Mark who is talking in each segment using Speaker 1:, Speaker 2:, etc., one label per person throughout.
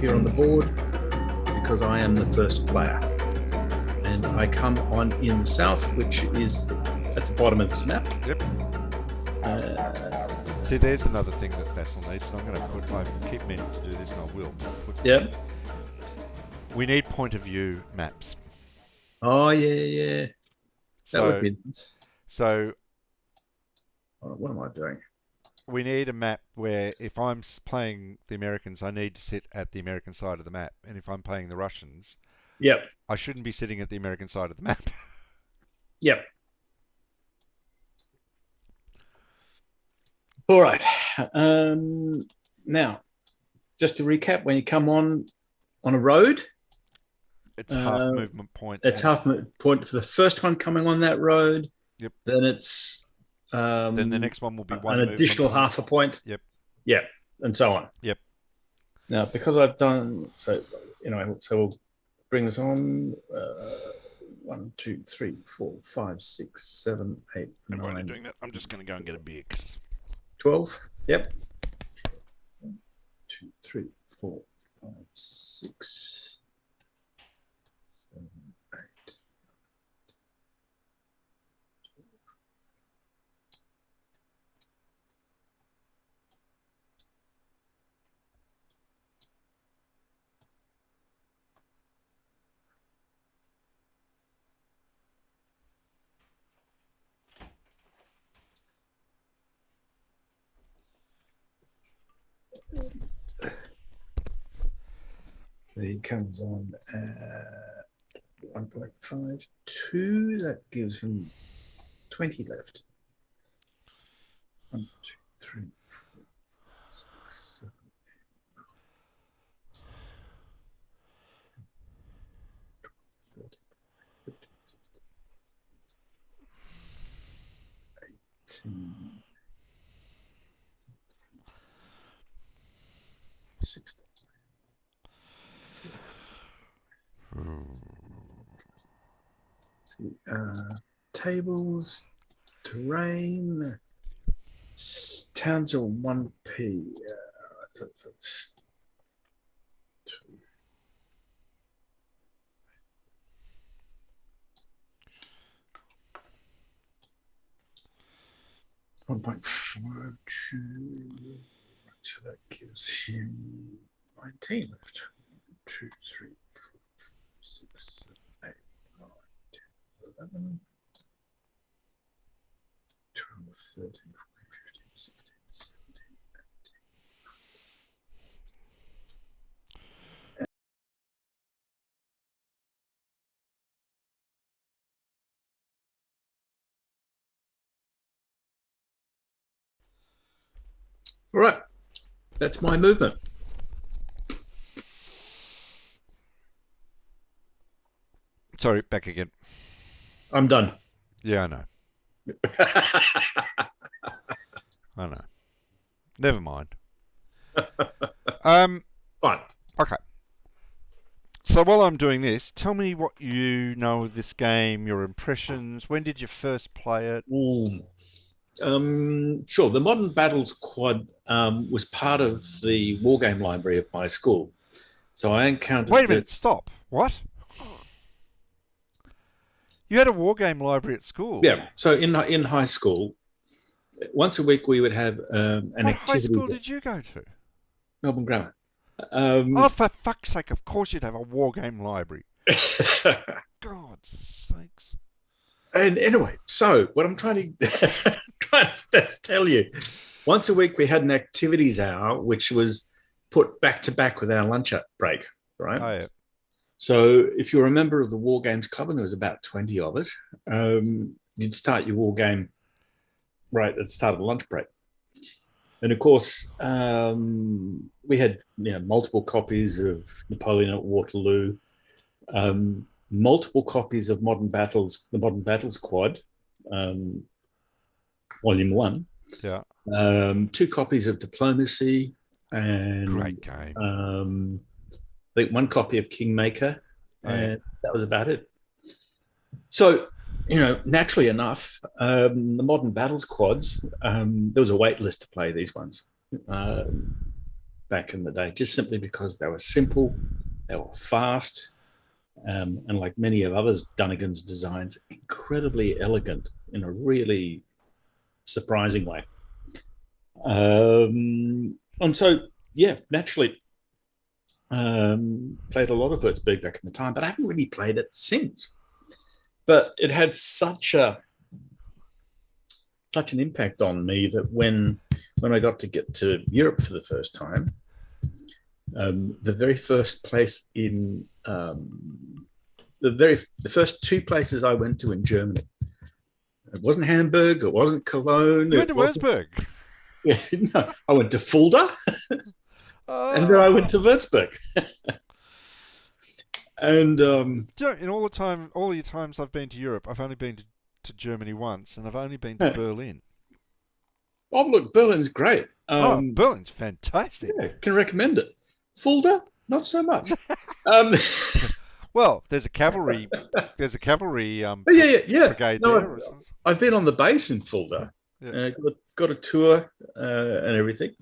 Speaker 1: appear on the board because I am the first player. And I come on in the south, which is at the bottom of this map.
Speaker 2: Yep. See, there's another thing that Basil needs. So I'm going to put. I keep meaning to do this, and I will.
Speaker 1: Yep.
Speaker 2: We need point of view maps.
Speaker 1: Oh yeah. That would be nice.
Speaker 2: So.
Speaker 1: What am I doing?
Speaker 2: We need a map where if I'm playing the Americans, I need to sit at the American side of the map, and if I'm playing the Russians,
Speaker 1: yep,
Speaker 2: I shouldn't be sitting at the American side of the map.
Speaker 1: Yep. All right. Now, just to recap, when you come on a road,
Speaker 2: it's half movement point.
Speaker 1: It's half movement point for the first one coming on that road.
Speaker 2: Yep.
Speaker 1: Then it's
Speaker 2: then the next one will be one
Speaker 1: an additional half a point.
Speaker 2: Yep.
Speaker 1: Yeah, and so on.
Speaker 2: Yep.
Speaker 1: Now, because I've done so we'll bring this on. 1, 2, 3, 4, 5, 6, 7, 8, 9.
Speaker 2: While you're doing that, I'm just going to go and get a beer.
Speaker 1: 12. Yep. 1, 2, 3, 4, 5, 6, 7, 8. He comes on at 1.52. That gives him 20 left. 1, 2, 3, 4, 5, 6, 7, 8, 9, 10, 11, 12, 13, 15, 16, 18, 16. See, tables, terrain, towns are 1p. That's 2. 1.52. So that gives him 19 left. 2, 3, 4, 5, 6, 7, 8, 9, 10, 11, 12, 13, 14, 15, 16, 17, 18. All right, that's my movement.
Speaker 2: Sorry, back again.
Speaker 1: I'm done.
Speaker 2: Yeah, I know. I know. Never mind.
Speaker 1: Fine.
Speaker 2: Okay. So while I'm doing this, tell me what you know of this game, your impressions. When did you first play it?
Speaker 1: Sure. The Modern Battles Quad was part of the wargame library of my school. So I encountered...
Speaker 2: Wait a minute, stop. What? You had a wargame library at school?
Speaker 1: Yeah. So in high school, once a week we would have an activity...
Speaker 2: What high school did you go to?
Speaker 1: Melbourne Grammar.
Speaker 2: Oh, for fuck's sake, of course you'd have a wargame library. God's sakes.
Speaker 1: And anyway, so what I'm trying to tell you, once a week we had an activities hour, which was put back to back with our lunch break, right?
Speaker 2: Oh, yeah.
Speaker 1: So if you're a member of the War Games Club, and there was about 20 of us, you'd start your war game right at the start of the lunch break. And of course, we had multiple copies of Napoleon at Waterloo, multiple copies of Modern Battles, the Modern Battles Quad, Volume 1.
Speaker 2: Yeah.
Speaker 1: 2 copies of Diplomacy, and
Speaker 2: great game.
Speaker 1: I think 1 copy of Kingmaker, and that was about it. So, naturally enough, the Modern Battles Quads, there was a wait list to play these ones. back in the day, just simply because they were simple, they were fast, and like many of others, Dunnigan's designs, incredibly elegant in a really surprising way. And so, yeah, naturally, played a lot of Wurzburg back in the time, but I haven't really played it since. But it had such an impact on me that when I got to get to Europe for the first time, the very first place in the first two places I went to in Germany. It wasn't Hamburg. It wasn't Cologne.
Speaker 2: You went
Speaker 1: It
Speaker 2: to
Speaker 1: wasn't.
Speaker 2: Wurzburg.
Speaker 1: Yeah, no, I went to Fulda, and then I went to Wurzburg. And
Speaker 2: in all your times I've been to Europe, I've only been to Germany once, and I've only been to Berlin.
Speaker 1: Oh, look, Berlin's great.
Speaker 2: Berlin's fantastic.
Speaker 1: Yeah, can recommend it. Fulda, not so much.
Speaker 2: Well, there's a cavalry
Speaker 1: yeah.
Speaker 2: brigade
Speaker 1: No,
Speaker 2: there.
Speaker 1: I've been on the base in Fulda.
Speaker 2: Yeah.
Speaker 1: Got a tour and everything.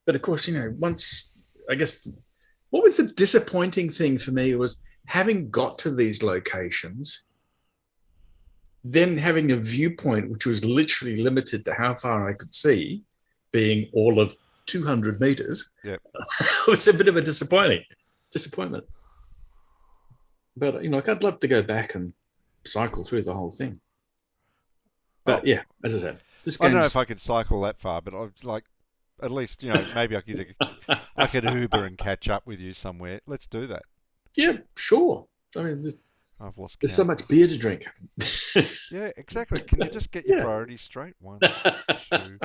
Speaker 1: But of course, once, I guess, what was the disappointing thing for me was having got to these locations, then having a viewpoint which was literally limited to how far I could see, being all of 200 meters.
Speaker 2: Yep.
Speaker 1: It was a bit of a disappointment. But I'd love to go back and cycle through the whole thing. But yeah, as I said, this
Speaker 2: I don't know if I could cycle that far, but I'd like, at least, maybe I could Uber and catch up with you somewhere. Let's do that.
Speaker 1: Yeah, sure. I mean,
Speaker 2: I've lost
Speaker 1: there's
Speaker 2: count.
Speaker 1: so much beer to drink.
Speaker 2: Yeah, exactly. Can you just get your priorities straight? 1, 2,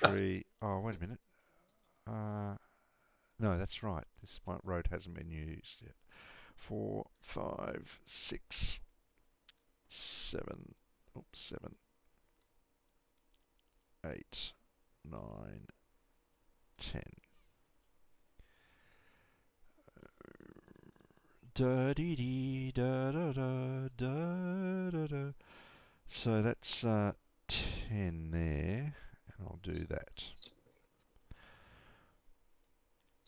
Speaker 2: 3. Oh, wait a minute. No, that's right. This road hasn't been used yet. 4, 5, 6, 7. Oops, 7, 8, 9, 10. Da dee dee da da da da da da. So that's 10 there, and I'll do that.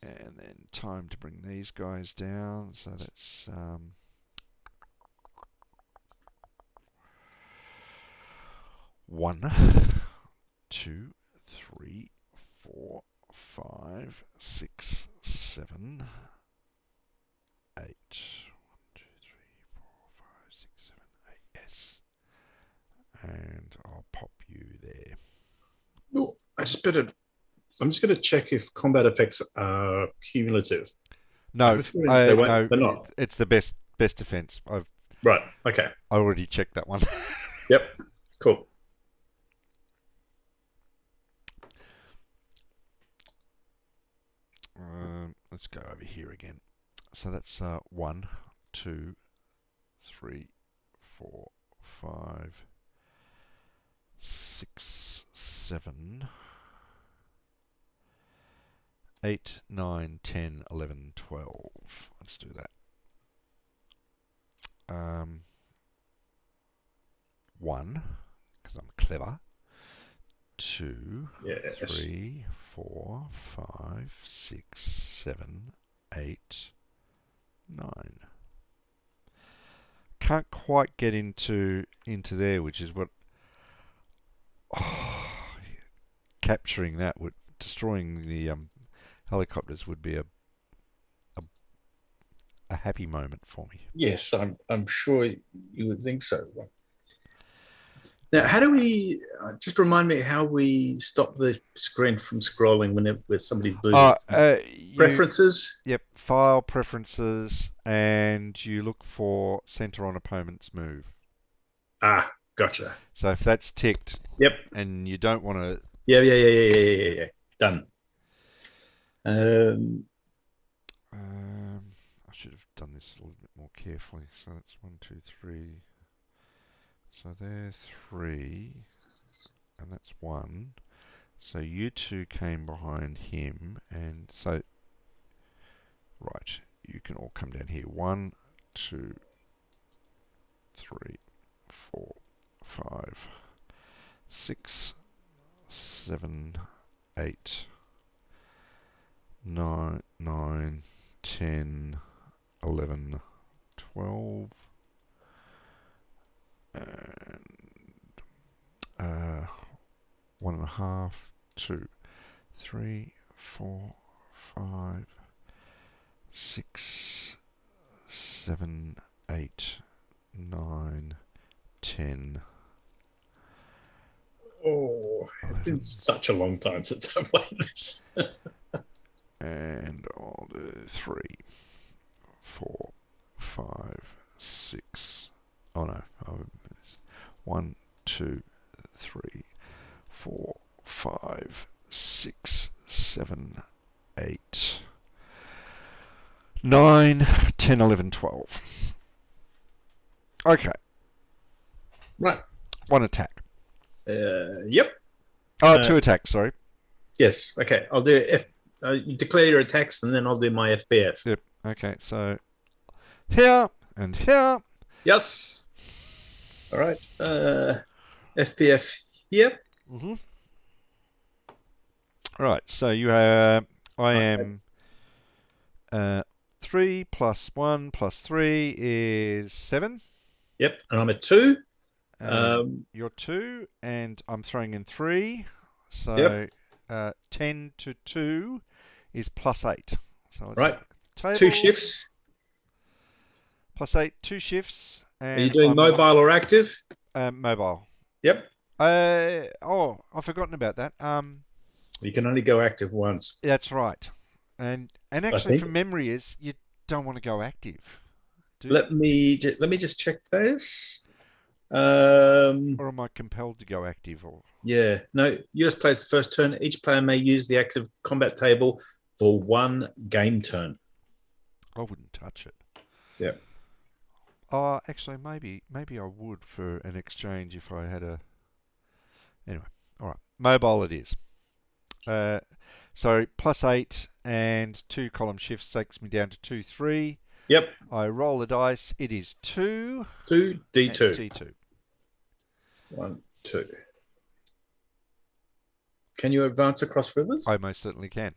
Speaker 2: And then time to bring these guys down. So that's 1, 2, 3, 4, 5, 6, 7, 8. 1, 2, 3, 4, 5, 6, 7, 8. Yes. And I'll pop you there.
Speaker 1: Well, I'm just going to check if combat effects are cumulative.
Speaker 2: No,
Speaker 1: they're not.
Speaker 2: It's the best defense.
Speaker 1: Right. Okay.
Speaker 2: I already checked that one.
Speaker 1: Yep. Cool.
Speaker 2: Let's go over here again. So that's 1, 2, 3, 4, 5, 6, 7, 8, 9, 10, 11, 12. Let's do that. 1, because I'm clever. 2,
Speaker 1: Yes.
Speaker 2: 3, 4, 5, 6, 7, 8, 9. Can't quite get into there, which is what capturing that destroying the helicopters would be a happy moment for me.
Speaker 1: Yes, I'm sure you would think so. Now, how do we just remind me how we stop the screen from scrolling whenever somebody's moving? Preferences?
Speaker 2: Yep, file preferences, and you look for center on opponent's move.
Speaker 1: Ah, gotcha.
Speaker 2: So if that's ticked,
Speaker 1: yep,
Speaker 2: and you don't want to.
Speaker 1: Yeah. Done.
Speaker 2: I should have done this a little bit more carefully. So that's 1, 2, 3. So there's 3, and that's 1. So you two came behind him, and so right, you can all come down here. 1, 2, 3, 4, 5, 6, 7, 8, 9, 9, 10, 11, 12, and 1.5, 2, 3, 4, 5, 6, 7, 8, 9, 10.
Speaker 1: Oh, it's been such a long time since I've played this.
Speaker 2: And I'll do 3, 4, 5, 6. Oh no. 1, 2, 3, 4, 5, 6, 7, 8, 9, 10, 11, 12. Okay.
Speaker 1: Right.
Speaker 2: 1 attack.
Speaker 1: Yep.
Speaker 2: Oh, 2 attacks, sorry.
Speaker 1: Yes. Okay. I'll do you declare your attacks, and then I'll do my FBF.
Speaker 2: Yep. Okay, so here and here.
Speaker 1: Yes. All right. FPF here.
Speaker 2: Mm-hmm. Right, so you have... I am... 3 plus 1 plus 3 is 7.
Speaker 1: Yep. And I'm at 2.
Speaker 2: You're 2, and I'm throwing in 3. So
Speaker 1: Yep.
Speaker 2: 10 to 2 is plus 8. So let's
Speaker 1: Right.
Speaker 2: table.
Speaker 1: 2 shifts.
Speaker 2: Plus 8, 2 shifts. And
Speaker 1: Are you doing mobile or active?
Speaker 2: Mobile.
Speaker 1: Yep.
Speaker 2: I've forgotten about that.
Speaker 1: You can only go active once.
Speaker 2: That's right. And actually, from memory, is you don't want to go active.
Speaker 1: Let me just check this.
Speaker 2: Or am I compelled to go active? Or
Speaker 1: yeah, no. US plays the first turn. Each player may use the active combat table for 1 game turn.
Speaker 2: I wouldn't touch it.
Speaker 1: Yeah.
Speaker 2: Actually, maybe I would for an exchange if I had a. Anyway, all right. Mobile it is. So plus 8 and 2 column shifts takes me down to 2, 3.
Speaker 1: Yep.
Speaker 2: I roll the dice. It is 2.
Speaker 1: 2 D2.
Speaker 2: D2.
Speaker 1: 1, 2. Can you advance across rivers?
Speaker 2: I most certainly can.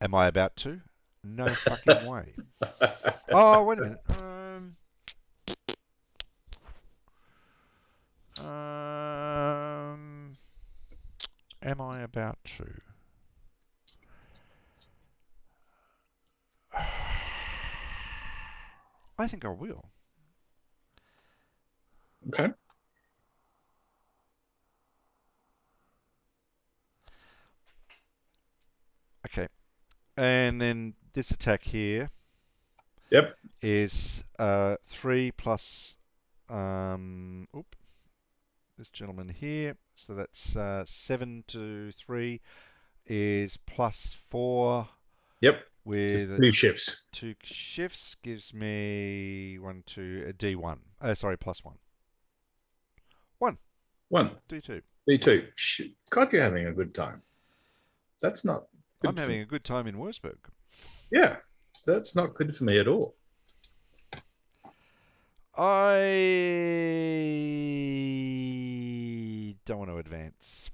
Speaker 2: Am I about to? No fucking way. Oh, wait a minute. Am I about to? I think I will.
Speaker 1: Okay.
Speaker 2: Okay. And then this attack here.
Speaker 1: Yep.
Speaker 2: Is 3 plus this gentleman here. So that's 7 to 3 is plus 4.
Speaker 1: Yep.
Speaker 2: With
Speaker 1: 2 shifts.
Speaker 2: 2 shifts gives me 1, 2, a D1. Sorry, plus 1. 1. D2.
Speaker 1: D2. God, you're having a good time. That's not good.
Speaker 2: I'm having a good time in Wurzburg.
Speaker 1: Yeah, that's not good for me at all.
Speaker 2: I don't want to advance.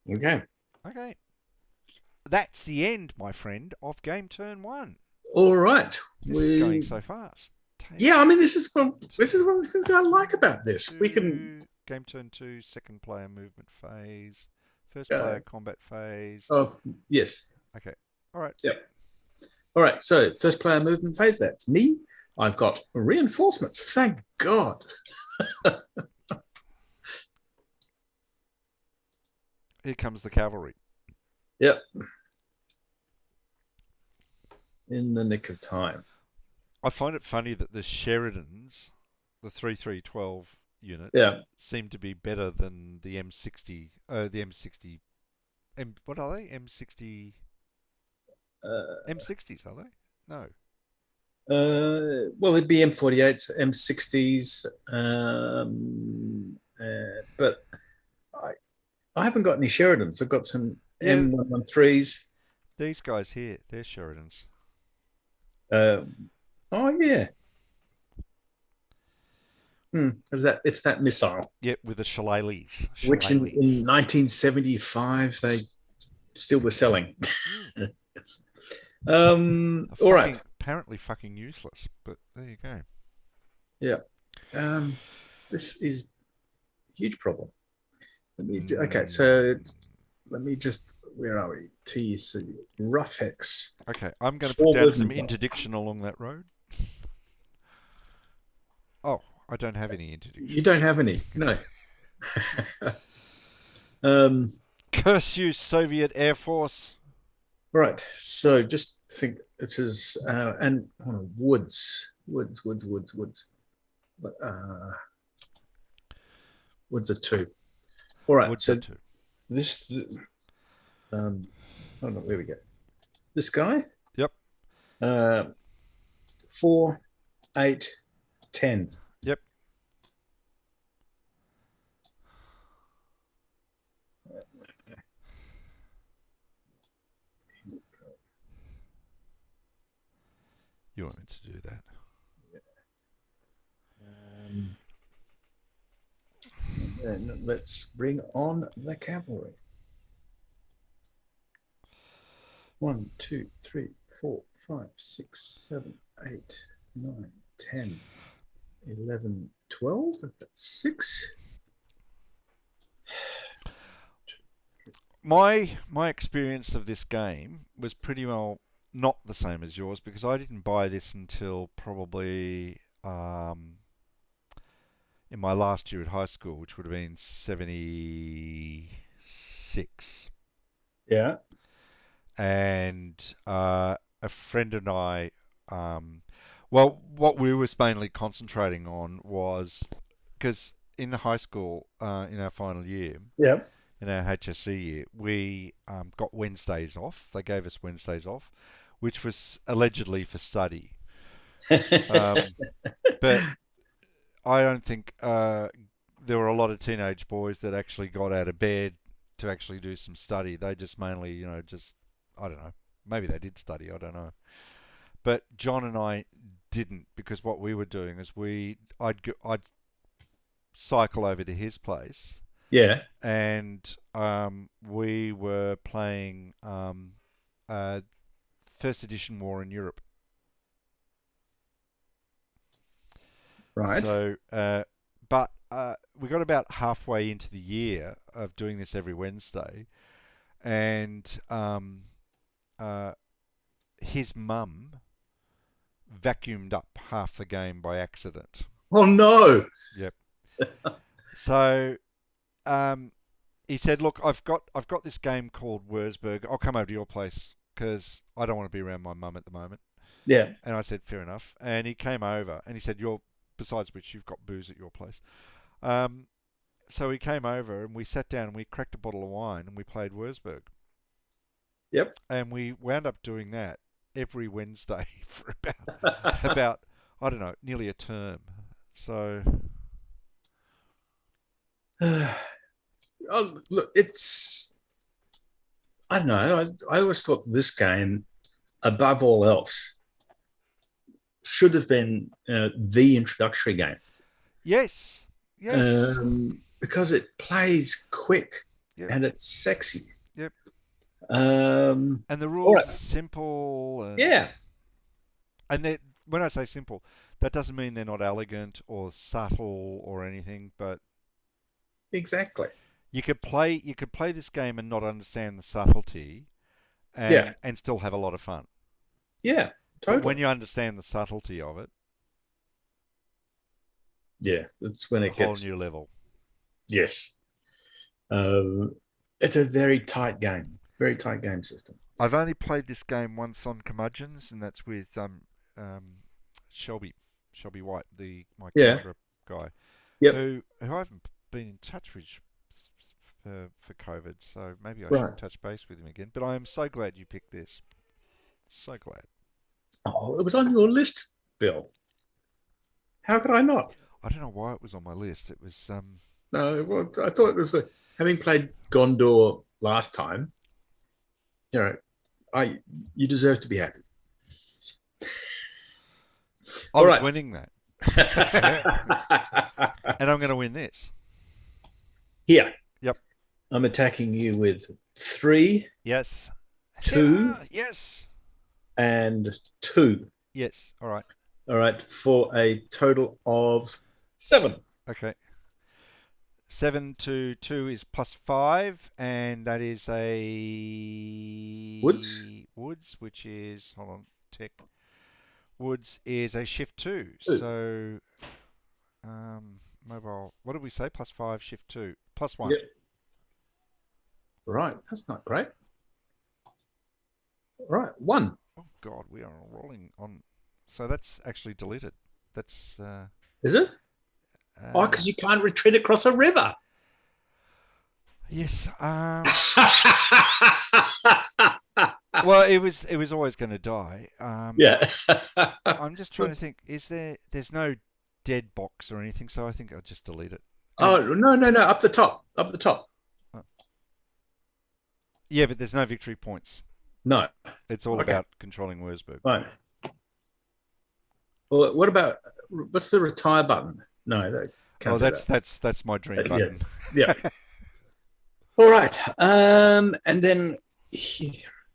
Speaker 1: Okay.
Speaker 2: Okay. That's the end, my friend, of game turn 1.
Speaker 1: All right.
Speaker 2: This is going so fast.
Speaker 1: Yeah, I mean, this is one of the things I like about this. We can
Speaker 2: game turn 2, second player movement phase, first player combat phase.
Speaker 1: Oh, yes.
Speaker 2: Okay. All right.
Speaker 1: Yep. All right. So first player movement phase. That's me. I've got reinforcements. Thank God.
Speaker 2: Here comes the cavalry.
Speaker 1: Yep. In the nick of time.
Speaker 2: I find it funny that the Sheridans, the 3312 unit, seem to be better than the M60. The M60. What are they? M60. M60s, are they? No.
Speaker 1: Well, it'd be M48s, M60s, but I haven't got any Sheridans. I've got some M113s.
Speaker 2: These guys here, they're Sheridans.
Speaker 1: Oh yeah. Is that it's that missile,
Speaker 2: Yep, with the shillelaghs.
Speaker 1: which in 1975 they still were selling. All right.
Speaker 2: Apparently fucking useless, but there you go.
Speaker 1: Yeah. This is a huge problem. Okay, so let me just, where are we? TC, rough hex.
Speaker 2: Okay, I'm going to put down some interdiction along that road. Oh, I don't have any interdiction.
Speaker 1: You don't have any, no.
Speaker 2: Curse you, Soviet Air Force.
Speaker 1: Right, so just think it says, and woods. Woods are 2. All right,
Speaker 2: Woods
Speaker 1: so
Speaker 2: are 2.
Speaker 1: this, hold on, where we go. This guy?
Speaker 2: Yep.
Speaker 1: 4, 8, 10.
Speaker 2: Yep. You want me to do that?
Speaker 1: And then let's bring on the cavalry. 1, 2, 3, 4, 5, 6, 7, 8, 9, 10, 11, 12. That's 6.
Speaker 2: My experience of this game was pretty well not the same as yours, because I didn't buy this until probably in my last year at high school, which would have been 76.
Speaker 1: Yeah.
Speaker 2: And a friend and I, well, what we were mainly concentrating on was, because in high school, in our final year,
Speaker 1: Yeah.
Speaker 2: in our HSC year, we got Wednesdays off. They gave us Wednesdays off, which was allegedly for study. But I don't think there were a lot of teenage boys that actually got out of bed to actually do some study. They just mainly, just, I don't know, maybe they did study, I don't know. But John and I didn't, because what we were doing is I'd cycle over to his place.
Speaker 1: Yeah.
Speaker 2: And we were playing first edition War in Europe.
Speaker 1: Right.
Speaker 2: So, but we got about halfway into the year of doing this every Wednesday, and his mum vacuumed up half the game by accident.
Speaker 1: Oh no!
Speaker 2: Yep. So he said, "Look, I've got this game called Wurzburg. I'll come over to your place because I don't want to be around my mum at the moment."
Speaker 1: Yeah.
Speaker 2: And I said, "Fair enough." And he came over and he said, besides which, you've got booze at your place. So he came over and we sat down and we cracked a bottle of wine and we played Wurzburg.
Speaker 1: Yep.
Speaker 2: And we wound up doing that every Wednesday for about I don't know, nearly a term. So.
Speaker 1: Oh, look, I don't know. I always thought this game, above all else, should have been the introductory game.
Speaker 2: Yes. Yes.
Speaker 1: Because it plays quick.
Speaker 2: Yep.
Speaker 1: And it's sexy.
Speaker 2: Yep.
Speaker 1: And
Speaker 2: the rules are simple.
Speaker 1: Yeah.
Speaker 2: And when I say simple, that doesn't mean they're not elegant or subtle or anything, but
Speaker 1: exactly.
Speaker 2: You could play this game and not understand the subtlety, and still have a lot of fun.
Speaker 1: Yeah, totally.
Speaker 2: But when you understand the subtlety of it,
Speaker 1: yeah, it's when it gets
Speaker 2: a whole new level.
Speaker 1: Yes, it's a very tight game system.
Speaker 2: I've only played this game once on Curmudgeons, and that's with Shelby White, my camera guy, who I haven't been in touch with for COVID, so maybe I should touch base with him again. But I am so glad you picked this. So glad.
Speaker 1: Oh, it was on your list, Bill. How could I not?
Speaker 2: I don't know why it was on my list. It was
Speaker 1: no. Well, I thought it was having played Gondor last time. You deserve to be happy.
Speaker 2: I was winning that. And I'm going to win this.
Speaker 1: Here.
Speaker 2: Yep.
Speaker 1: I'm attacking you with 3,
Speaker 2: Yes.
Speaker 1: 2,
Speaker 2: Yes.
Speaker 1: and 2.
Speaker 2: Yes. All right.
Speaker 1: All right, for a total of 7.
Speaker 2: Okay. 7 to 2 is +5, and that is a
Speaker 1: Woods.
Speaker 2: Woods, which is, hold on, tech. Woods is a shift 2.
Speaker 1: 2.
Speaker 2: So mobile. What did we say? +5, shift 2, +1.
Speaker 1: Yep. Right, that's not great. Right, 1.
Speaker 2: Oh God, we are rolling on. So that's actually deleted. That's
Speaker 1: Is it? Oh, because you can't retreat across a river.
Speaker 2: yes. Well, it was always going to die.
Speaker 1: Yeah.
Speaker 2: I'm just trying to think. There's no dead box or anything, so I think I'll just delete it.
Speaker 1: Oh, no, up the top. Up the top.
Speaker 2: Yeah, but there's no victory points.
Speaker 1: No.
Speaker 2: It's all about controlling Wurzburg.
Speaker 1: Right. Well, what about, what's the retire button? No, that can't do
Speaker 2: that's my dream button.
Speaker 1: Yeah. All right. And then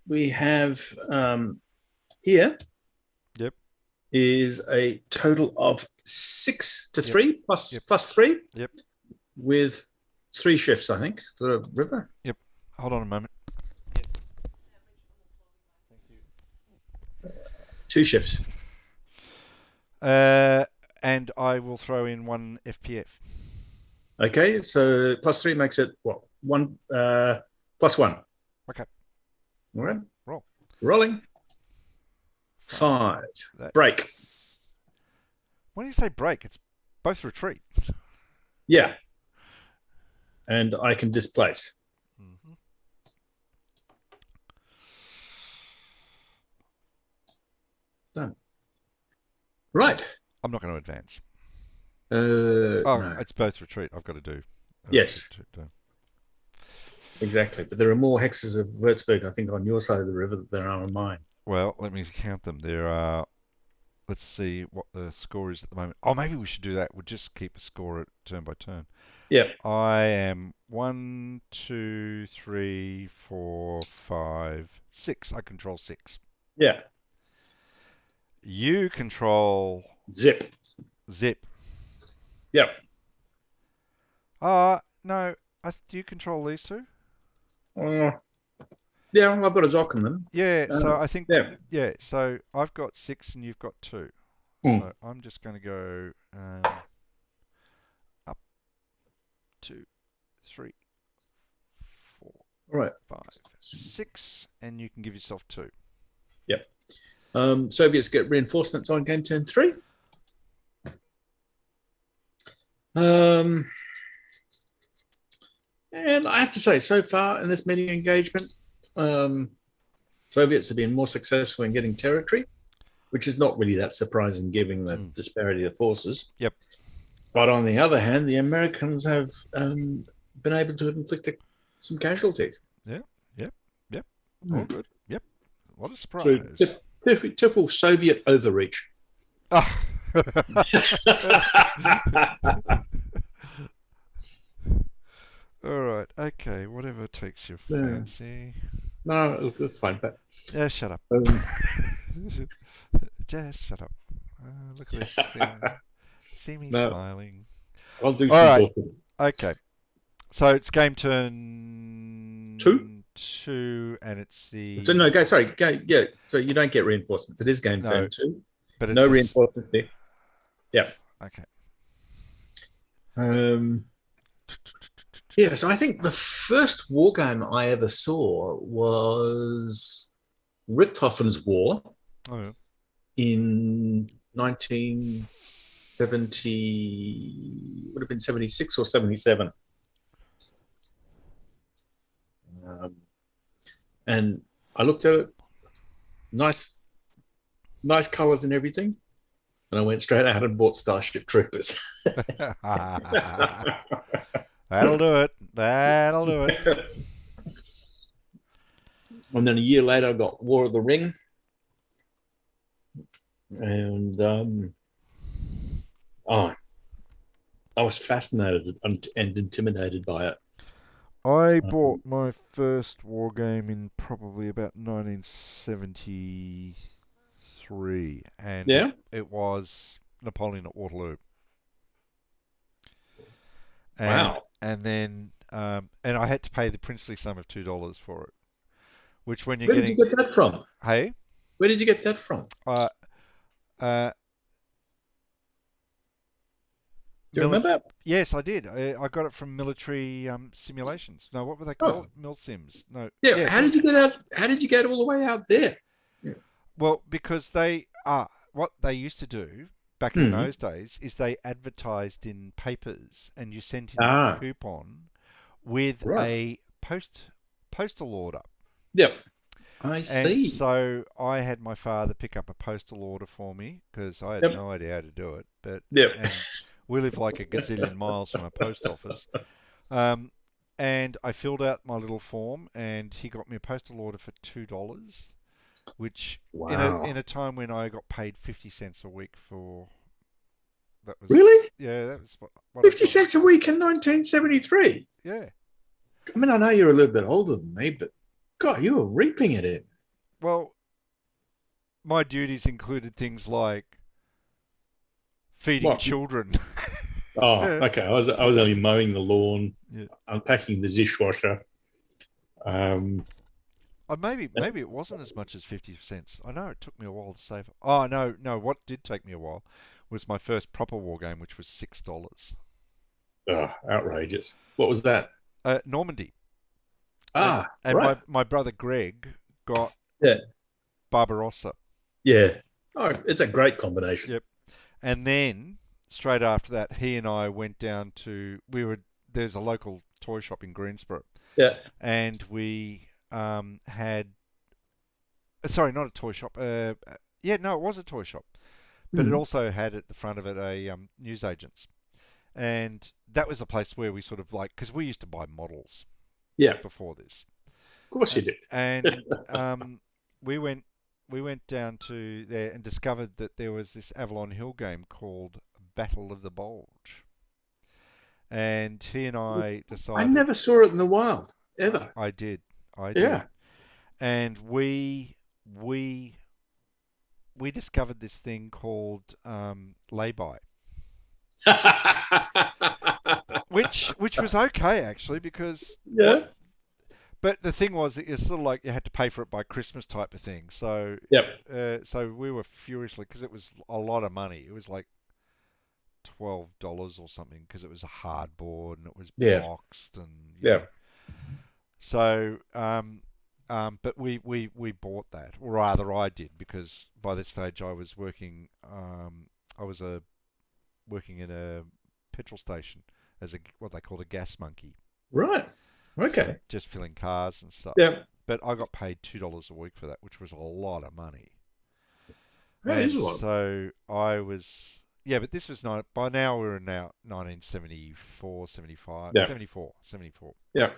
Speaker 1: we have here.
Speaker 2: Yep.
Speaker 1: Is a total of 6 to 3 plus 3.
Speaker 2: Yep.
Speaker 1: With 3 shifts, I think, for the river.
Speaker 2: Yep. Hold on a moment.
Speaker 1: 2 shifts.
Speaker 2: And I will throw in 1 FPF.
Speaker 1: Okay, so +3 makes it what? 1 +1.
Speaker 2: Okay.
Speaker 1: All right.
Speaker 2: Roll.
Speaker 1: Rolling. 5. Break.
Speaker 2: When you say break, it's both retreat.
Speaker 1: Yeah. And I can displace.
Speaker 2: Mm-hmm.
Speaker 1: Done. Right.
Speaker 2: I'm not going to advance.
Speaker 1: No.
Speaker 2: It's both retreat. I've got to do.
Speaker 1: Yes. Exactly. But there are more hexes of Wurzburg, I think, on your side of the river than there are on mine.
Speaker 2: Well, let me count them. There are. Let's see what the score is at the moment. Oh, maybe we should do that. We'll just keep a score at turn by turn.
Speaker 1: Yeah.
Speaker 2: I am 1, 2, 3, 4, 5, 6. I control 6.
Speaker 1: Yeah.
Speaker 2: You control
Speaker 1: Zip. Yep.
Speaker 2: No. Do you control these two?
Speaker 1: Yeah, I've got a Zoc on them.
Speaker 2: Yeah, so I think...
Speaker 1: Yeah.
Speaker 2: Yeah, so I've got 6 and you've got 2. So I'm just going to go up 2, 3, 4,
Speaker 1: right.
Speaker 2: 5, 6, and you can give yourself 2.
Speaker 1: Yep. Soviets get reinforcements on game turn 3. And I have to say, so far in this mini engagement, Soviets have been more successful in getting territory, which is not really that surprising given the disparity of forces.
Speaker 2: Yep.
Speaker 1: But on the other hand, the Americans have been able to inflict some casualties.
Speaker 2: Yep. All good. Yep. What a surprise.
Speaker 1: So, typical Soviet overreach.
Speaker 2: Oh. All right. Okay. Whatever takes your fancy.
Speaker 1: No, that's fine. But
Speaker 2: yeah, shut up. Just shut up. Look at this. See me smiling.
Speaker 1: I'll do some
Speaker 2: talking. Okay. So it's game turn 2, and it's the.
Speaker 1: So no, go. Yeah. So you don't get reinforcements. It is game turn 2,
Speaker 2: but
Speaker 1: no reinforcements there. Yeah.
Speaker 2: Okay.
Speaker 1: Yeah. So I think the first war game I ever saw was Richthofen's War.
Speaker 2: Oh, yeah.
Speaker 1: In 1970, would have been 76 or 77. And I looked at it, nice colors and everything, and I went straight out and bought Starship Troopers.
Speaker 2: That'll do it.
Speaker 1: And then a year later, I got War of the Ring. And Oh, I was fascinated and intimidated by it.
Speaker 2: I bought
Speaker 1: Um,
Speaker 2: my first war game in probably about 1973, and it,
Speaker 1: yeah.
Speaker 2: it was Napoleon at Waterloo. and
Speaker 1: Wow.
Speaker 2: and then and I had to pay the princely sum of $2 for it. Which, when you're
Speaker 1: Where did you
Speaker 2: getting,
Speaker 1: get that from?
Speaker 2: hey,
Speaker 1: Where did you get that from?
Speaker 2: uh, uh,
Speaker 1: Do you
Speaker 2: military.
Speaker 1: remember?
Speaker 2: Yes, I did. I got it from military simulations. No, what were they
Speaker 1: Oh,
Speaker 2: called? Mil sims. No,
Speaker 1: yeah.
Speaker 2: yeah,
Speaker 1: How did you get out? How did you get all the way out there? Yeah.
Speaker 2: well, because they are what they used to do back in
Speaker 1: Hmm.
Speaker 2: those days is they advertised in papers, and you sent in your
Speaker 1: Ah,
Speaker 2: coupon with
Speaker 1: right.
Speaker 2: a postal order.
Speaker 1: Yep. I
Speaker 2: And
Speaker 1: see.
Speaker 2: so I had my father pick up a postal order for me because I had
Speaker 1: Yep.
Speaker 2: no idea how to do it. But
Speaker 1: Yep.
Speaker 2: and we live like a gazillion miles from a post office. Um, and I filled out my little form, and he got me a postal order for $2, which in
Speaker 1: Wow.
Speaker 2: a time when I got paid 50 cents a week for that was
Speaker 1: Really?
Speaker 2: yeah that was what I
Speaker 1: 50
Speaker 2: got.
Speaker 1: cents a week in 1973.
Speaker 2: Yeah.
Speaker 1: I mean, I know you're a little bit older than me, but God, you were reaping it in.
Speaker 2: Well, my duties included things like feeding
Speaker 1: What?
Speaker 2: children.
Speaker 1: Oh,
Speaker 2: Yeah.
Speaker 1: okay. I was only mowing the lawn,
Speaker 2: Yeah.
Speaker 1: unpacking the dishwasher. Um,
Speaker 2: Or maybe it wasn't as much as 50 cents. I know it took me a while to save. Oh no! What did take me a while was my first proper war game, which was $6.
Speaker 1: oh, outrageous. What was that?
Speaker 2: Normandy, and
Speaker 1: Ah,
Speaker 2: and
Speaker 1: right.
Speaker 2: my brother Greg got
Speaker 1: Yeah.
Speaker 2: Barbarossa.
Speaker 1: Yeah. Oh, it's a great combination.
Speaker 2: Yep. And then straight after that, he and I went down to there's a local toy shop in Greensboro,
Speaker 1: Yeah.
Speaker 2: and we had sorry, not a toy shop. Yeah, no, it was a toy shop, but it
Speaker 1: Mm.
Speaker 2: also had at the front of it a newsagents. And that was a place where we sort of like, because we used to buy models
Speaker 1: Yeah. Of
Speaker 2: before this,
Speaker 1: course you
Speaker 2: and
Speaker 1: did.
Speaker 2: we went down to there and discovered that there was this Avalon Hill game called Battle of the Bulge, and he and I
Speaker 1: I
Speaker 2: decided
Speaker 1: never saw it in the wild, ever.
Speaker 2: I did, I did,
Speaker 1: Yeah.
Speaker 2: and we we discovered this thing called lay-by, which was okay actually because what
Speaker 1: Yeah.
Speaker 2: but the thing was, it's sort of like you had to pay for it by Christmas type of thing. So,
Speaker 1: Yep.
Speaker 2: so we were furiously because it was a lot of money. It was like $12 or something because it was a hardboard and it was
Speaker 1: Yeah.
Speaker 2: boxed and you know.
Speaker 1: Yeah.
Speaker 2: So, but we bought that, or rather, I did because by this stage I was working. I was working in a petrol station as a what they called a gas monkey.
Speaker 1: Right.
Speaker 2: So
Speaker 1: Okay.
Speaker 2: just filling cars and stuff.
Speaker 1: Yeah.
Speaker 2: But I got paid $2 a week for that, which was a lot of money.
Speaker 1: That is
Speaker 2: And
Speaker 1: a lot.
Speaker 2: so I was, yeah, but this was not, by now we were now 1974, 75,
Speaker 1: Yeah.
Speaker 2: 74, 74.
Speaker 1: Yeah.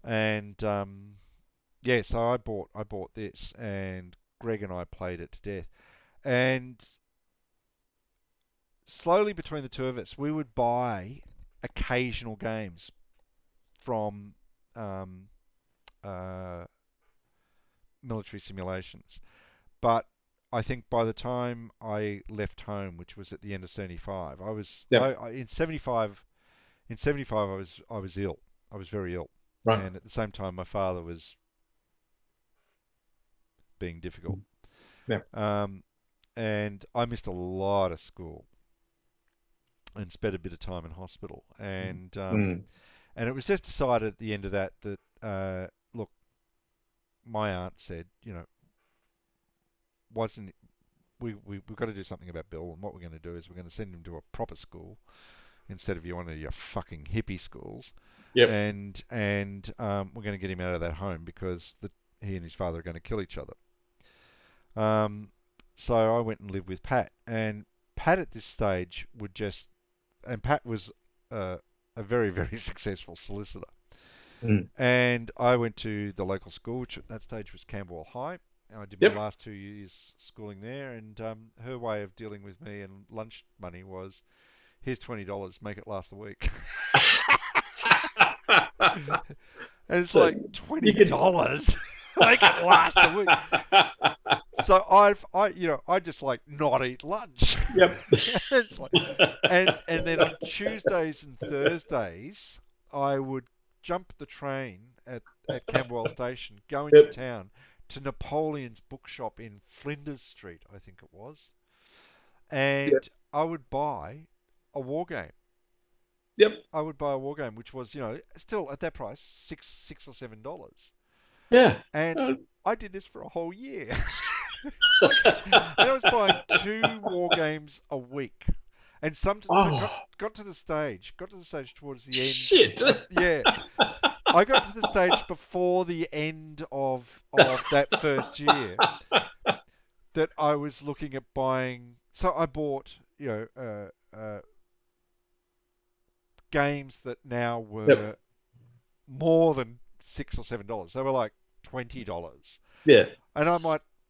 Speaker 2: And yeah, so I bought this and Greg and I played it to death. And slowly between the two of us, we would buy occasional games from um, uh, military simulations. But I think by the time I left home, which was at the end of '75,
Speaker 1: Yeah.
Speaker 2: in '75 I was ill. I was very ill,
Speaker 1: Right.
Speaker 2: and at the same time my father was being difficult.
Speaker 1: Yeah.
Speaker 2: Um, and I missed a lot of school and spent a bit of time in hospital.
Speaker 1: Mm.
Speaker 2: And it was just decided at the end of that that look, my aunt said, you know, wasn't we've got to do something about Bill, and what we're going to do is we're going to send him to a proper school instead of one of your fucking hippie schools,
Speaker 1: Yep.
Speaker 2: and we're going to get him out of that home because he and his father are going to kill each other. Um, so I went and lived with Pat, and Pat at this stage would just, and Pat was a very very successful solicitor,
Speaker 1: Mm.
Speaker 2: and I went to the local school, which at that stage was Camberwell High. And I did my
Speaker 1: Yep.
Speaker 2: last 2 years schooling there, and her way of dealing with me and lunch money was here's $20, make it last a week. And it's
Speaker 1: So
Speaker 2: like $20, make it last a week. So I just like not eat lunch.
Speaker 1: Yep.
Speaker 2: It's like, and then on Tuesdays and Thursdays, I would jump the train at Camberwell Station, go into
Speaker 1: Yep.
Speaker 2: town to Napoleon's bookshop in Flinders Street, I think it was,
Speaker 1: Yep.
Speaker 2: and I would buy a war game.
Speaker 1: Yep.
Speaker 2: I would buy a war game, which was, still at that price, six or $7.
Speaker 1: Yeah.
Speaker 2: And
Speaker 1: Uh,
Speaker 2: I did this for a whole year. And I was buying 2 war games a week. And so
Speaker 1: oh,
Speaker 2: got to the stage towards the end.
Speaker 1: shit.
Speaker 2: Yeah, I got to the stage before the end of that first year that I was looking at buying. So I bought, games that now were
Speaker 1: Yep.
Speaker 2: more than $6 or $7. They were like $20,
Speaker 1: Yeah.
Speaker 2: and I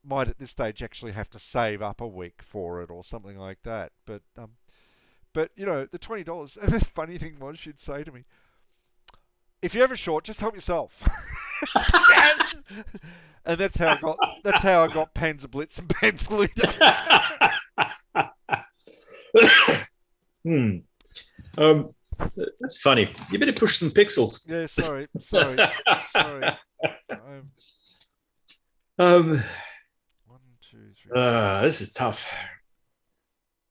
Speaker 2: might at this stage actually have to save up a week for it or something like that. But the $20. And the funny thing was, she'd say to me, "If you're ever short, just help yourself." Yes! And that's how I got Panzerblitz and Panzerleader.
Speaker 1: Hmm. Um, that's funny. You better push some pixels.
Speaker 2: Yeah, sorry.
Speaker 1: Um,
Speaker 2: 1, 2, 3, 4,
Speaker 1: this is tough.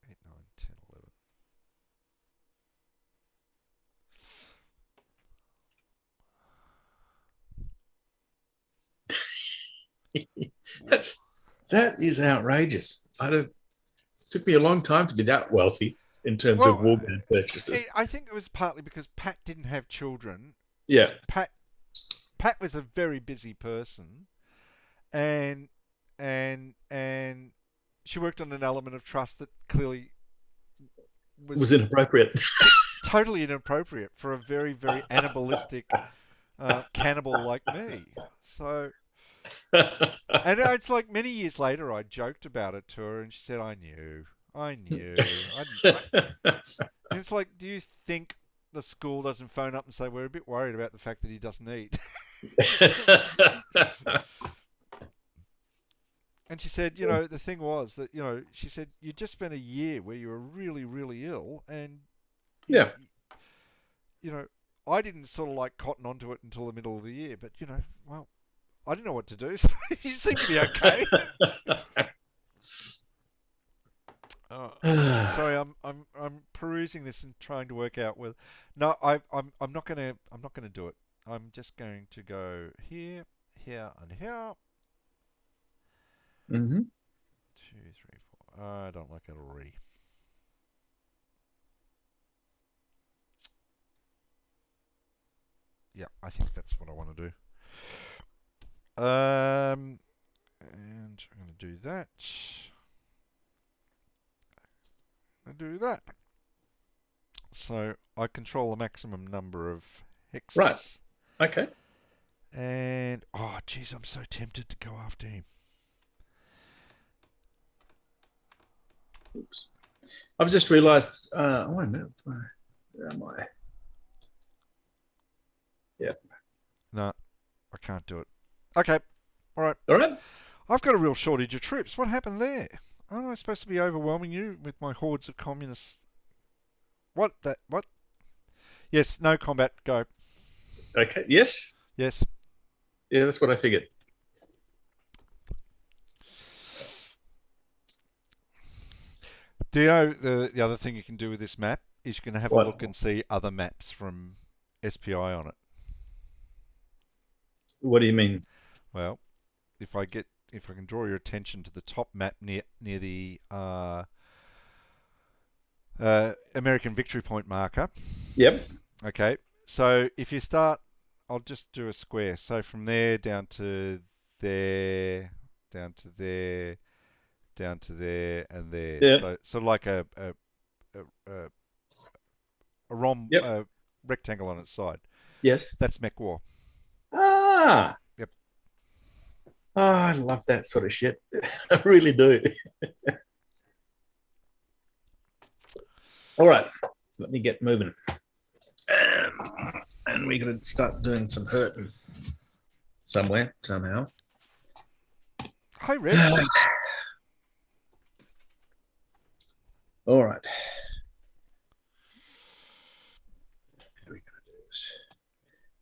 Speaker 2: 8, 9, 10, 11.
Speaker 1: That is outrageous. It took me a long time to be that wealthy in terms of
Speaker 2: Well,
Speaker 1: war game purchases.
Speaker 2: I think it was partly because Pat didn't have children.
Speaker 1: Yeah.
Speaker 2: Pat was a very busy person, and she worked on an element of trust that clearly
Speaker 1: Was inappropriate.
Speaker 2: totally inappropriate for a very, very animalistic cannibal like me. So, and it's like many years later, I joked about it to her, and she said, "I knew." And it's like, do you think the school doesn't phone up and say, "We're a bit worried about the fact that he doesn't eat"? And she said, the thing was that, she said, you just spent a year where you were really, really ill, and
Speaker 1: Yeah.
Speaker 2: I didn't sort of like cotton onto it until the middle of the year, but well, I didn't know what to do, so you seem to be okay. Oh, sorry, I'm perusing this and trying to work out whether. No, I'm not gonna do it. I'm just going to go here, here, and here.
Speaker 1: Mm-hmm.
Speaker 2: 2, 3, 4. I don't like it already. Yeah, I think that's what I want to do. And I'm going to do that. Do that. So I control the maximum number of hexes.
Speaker 1: Right. Okay.
Speaker 2: And geez, I'm so tempted to go after him.
Speaker 1: Oops. I've just realised. Wait a minute. Where am I? Yeah.
Speaker 2: No, I can't do it. Okay. All right.
Speaker 1: All right.
Speaker 2: I've got a real shortage of troops. What happened there? Oh, I'm supposed to be overwhelming you with my hordes of communists. What? Yes, no combat. Go.
Speaker 1: Okay. Yes.
Speaker 2: Yes.
Speaker 1: Yeah, that's what I figured.
Speaker 2: Do you know the other thing you can do with this map is you can have
Speaker 1: What?
Speaker 2: a look and see other maps from SPI on it.
Speaker 1: What do you mean?
Speaker 2: Well, if I can draw your attention to the top map near the American Victory Point marker.
Speaker 1: Yep.
Speaker 2: Okay, so if you start, I'll just do a square. So from there down to there, down to there, down to there, and there.
Speaker 1: Yeah.
Speaker 2: So like a
Speaker 1: Yep.
Speaker 2: rectangle on its side.
Speaker 1: Yes.
Speaker 2: That's mech war.
Speaker 1: Ah.
Speaker 2: Yep.
Speaker 1: Oh, I love that sort of shit. I really do. All right, let me get moving. And we're going to start doing some hurting somewhere, somehow.
Speaker 2: Hi, Red.
Speaker 1: All right. How are we going to do this?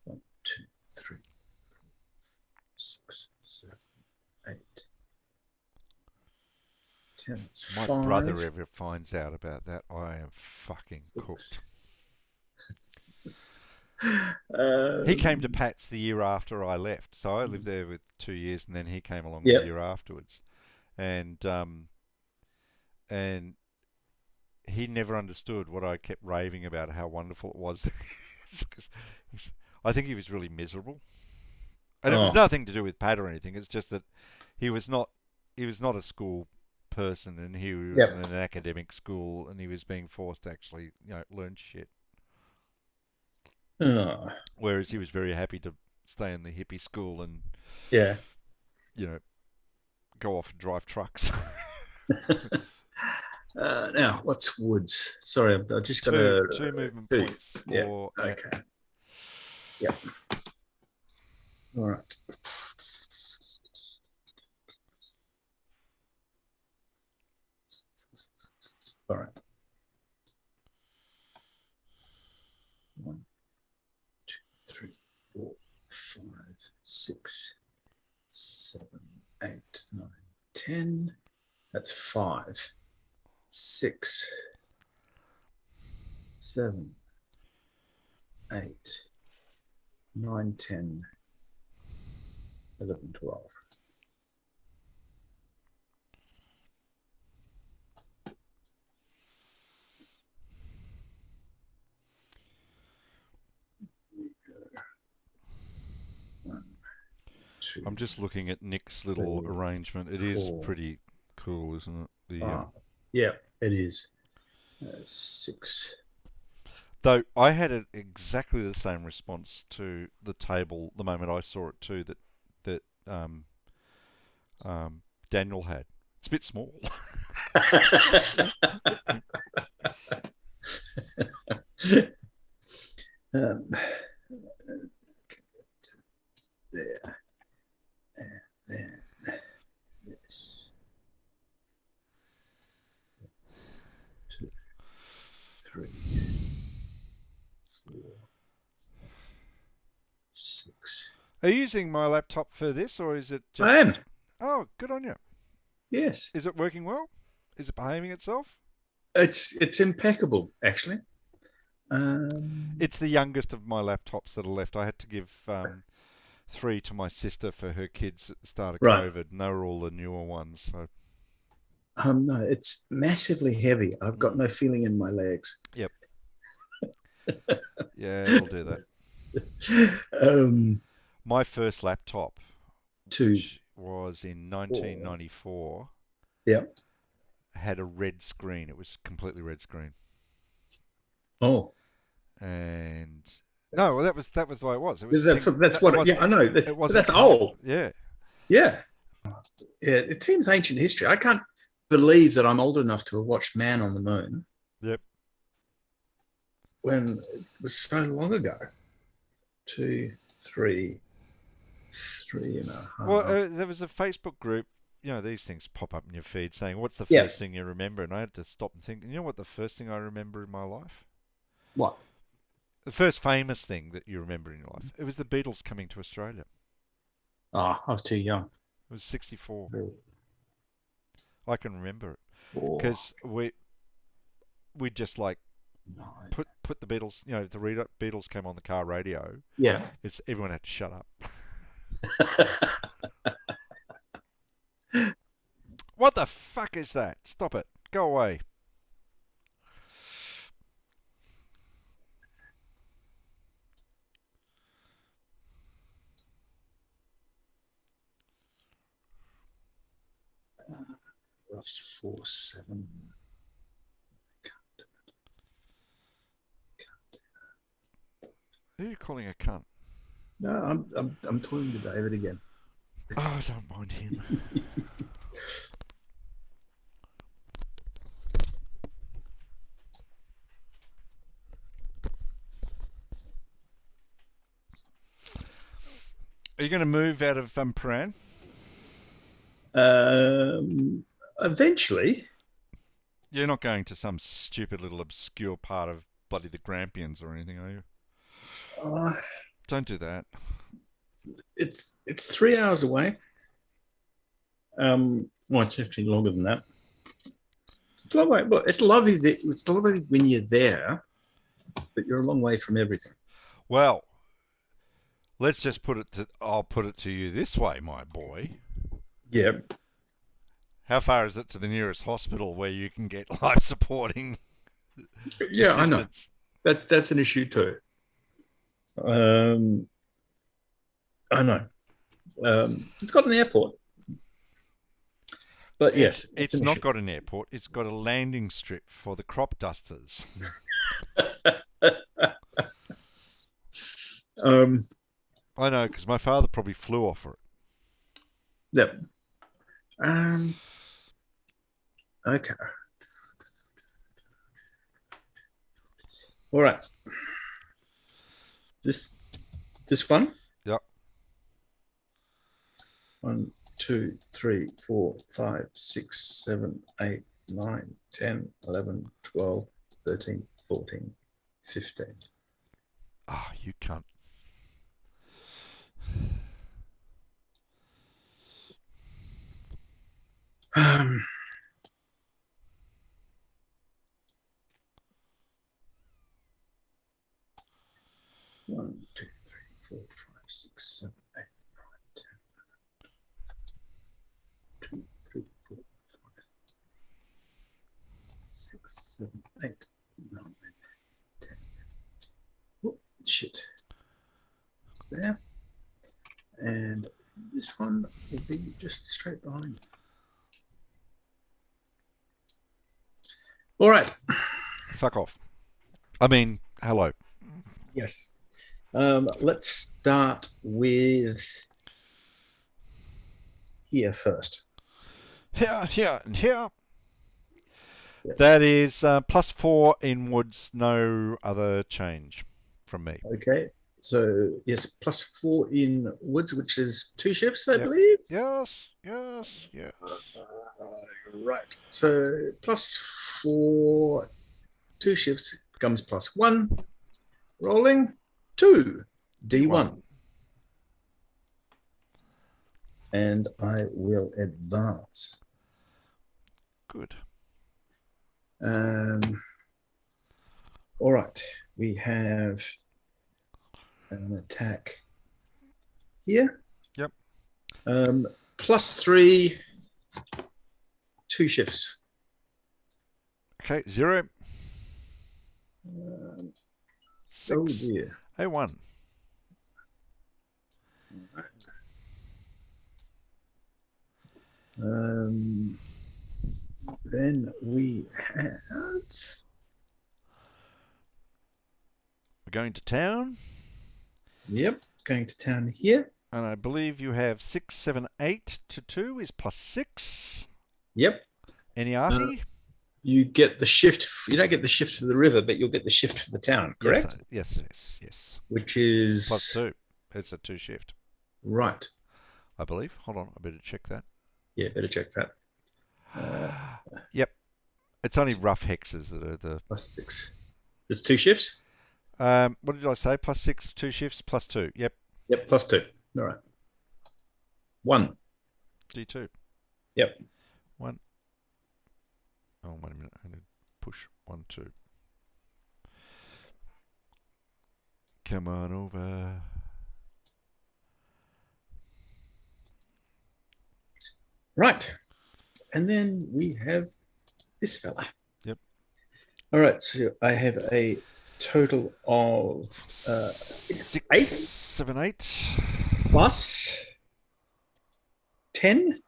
Speaker 1: 1, 2, 3, 4, 6, 7, 8, 10. It's
Speaker 2: My
Speaker 1: 5.
Speaker 2: brother ever finds out about that, I am fucking
Speaker 1: 6.
Speaker 2: cooked. He came to Pat's the year after I left, so I lived there with 2 years, and then he came along the year afterwards, and he never understood what I kept raving about how wonderful it was. I think he was really miserable, and it was nothing to do with Pat or anything. It's just that he was not a school person, and he was in an academic school, and he was being forced to actually learn shit. Whereas he was very happy to stay in the hippie school and go off and drive trucks.
Speaker 1: Now, what's woods? Sorry, I've just got
Speaker 2: two movement points.
Speaker 1: Okay. Yep. All right. All right. 1, 2, 3, 4, 5, 6, 7, 8, 9, 10. That's 5. 6, 7, 8, 9, 10, 11, 12.
Speaker 2: I'm just looking at Nick's little arrangement. It is pretty cool, isn't it?
Speaker 1: Yeah, it is. 6.
Speaker 2: Though I had exactly the same response to the table the moment I saw it too. That Daniel had. It's a bit small.
Speaker 1: There. Yes. 2, 3, 4, 6.
Speaker 2: Are you using my laptop for this, or is it just...
Speaker 1: I am.
Speaker 2: Oh, good on you.
Speaker 1: Yes.
Speaker 2: Is it working well? Is it behaving itself?
Speaker 1: It's impeccable, actually.
Speaker 2: It's the youngest of my laptops that are left. I had to give 3 to my sister for her kids at the start of COVID, and they were all the newer ones. So.
Speaker 1: No, it's massively heavy. I've got no feeling in my legs.
Speaker 2: Yep. Yeah, it'll do that. My first laptop, which was in 1994, had a red screen. It was completely red screen.
Speaker 1: Oh.
Speaker 2: And no, well, that was the way it was.
Speaker 1: That's what. Yeah, I know.
Speaker 2: It wasn't.
Speaker 1: That's old.
Speaker 2: Yeah.
Speaker 1: Yeah. Yeah. It seems ancient history. I can't believe that I'm old enough to have watched Man on the Moon.
Speaker 2: Yep.
Speaker 1: When it was so long ago. 2, 3, 3.5.
Speaker 2: Well, there was a Facebook group. These things pop up in your feed saying, "What's the first thing you remember?" And I had to stop and think. You know what the first thing I remember in my life?
Speaker 1: What?
Speaker 2: The first famous thing that you remember in your life? It was the Beatles coming to Australia.
Speaker 1: Oh, I was too young.
Speaker 2: It was 1964. I can remember it because we just like put the Beatles. The Beatles came on the car radio.
Speaker 1: Yeah.
Speaker 2: Everyone had to shut up. What the fuck is that? Stop it. Go away.
Speaker 1: Rough 4, 7.
Speaker 2: Who are you calling a cunt?
Speaker 1: No, I'm talking to David again.
Speaker 2: Oh, I don't mind him. Are you going to move out of Paran?
Speaker 1: Eventually.
Speaker 2: You're not going to some stupid little obscure part of bloody the Grampians or anything, are you?
Speaker 1: Uh,
Speaker 2: Don't do that.
Speaker 1: it's 3 hours away. Well, it's actually longer than that. It's a long way. Well, it's lovely. It's lovely when you're there, but you're a long way from everything.
Speaker 2: Well, let's just put it to. I'll put it to you this way, my boy.
Speaker 1: Yeah,
Speaker 2: How far is it to the nearest hospital where you can get life supporting
Speaker 1: yeah, I know.
Speaker 2: assistance?
Speaker 1: That's an issue too. Um, I know. It's got an airport, but yes, it's
Speaker 2: It's
Speaker 1: an
Speaker 2: not
Speaker 1: issue.
Speaker 2: got an airport. It's got a landing strip for the crop dusters.
Speaker 1: um,
Speaker 2: I know because my father probably flew off it.
Speaker 1: yeah. Okay. All right. This one.
Speaker 2: Yep.
Speaker 1: 1, 2, 3, 4, 5, 6, 7, 8, 9, 10, 11, 12, 13, 14, 15.
Speaker 2: Ah, you can't.
Speaker 1: Um, 1, 2, 3, 4, 5, 6, 7, 8, 9, 10, 2, 3, 4, 5, 6, 7, 8, 9, 10. Oh, shit. There. And this one will be just straight behind. All right.
Speaker 2: Fuck off. I mean, hello.
Speaker 1: Yes. Let's start with here first.
Speaker 2: Here, and here.
Speaker 1: Yeah.
Speaker 2: That is +4 in woods, no other change from me.
Speaker 1: Okay. So yes, +4 in woods, which is 2 shifts, I
Speaker 2: Yep.
Speaker 1: believe.
Speaker 2: Yes, yes, yes.
Speaker 1: Right. So +4, 2 shifts becomes +1. Rolling 2 D1. And I will advance.
Speaker 2: Good.
Speaker 1: All right. We have an attack here.
Speaker 2: Yep.
Speaker 1: +3, 2 shifts.
Speaker 2: Okay, 0.
Speaker 1: Oh dear.
Speaker 2: A1.
Speaker 1: Right. Then we have.
Speaker 2: We're going to town.
Speaker 1: Yep, going to town here.
Speaker 2: And I believe you have 6, 7, 8 to 2 is +6.
Speaker 1: Yep.
Speaker 2: Any arty?
Speaker 1: You get the shift. You don't get the shift for the river, but you'll get the shift for the town, correct?
Speaker 2: Yes.
Speaker 1: Which is
Speaker 2: +2. It's a 2 shift.
Speaker 1: Right.
Speaker 2: I believe. Hold on, I better check that.
Speaker 1: Yeah, better check that.
Speaker 2: Yep. It's only rough hexes that are the
Speaker 1: +6. There's 2 shifts?
Speaker 2: what did I say? +6, 2 shifts, +2. Yep.
Speaker 1: Yep, +2. All right. 1.
Speaker 2: D2.
Speaker 1: Yep.
Speaker 2: 1. Oh, wait a minute. I need to push 1, 2. Come on over.
Speaker 1: Right. And then we have this fella.
Speaker 2: Yep.
Speaker 1: All right. So I have a total of 6, 8.
Speaker 2: 7, 8.
Speaker 1: Plus 10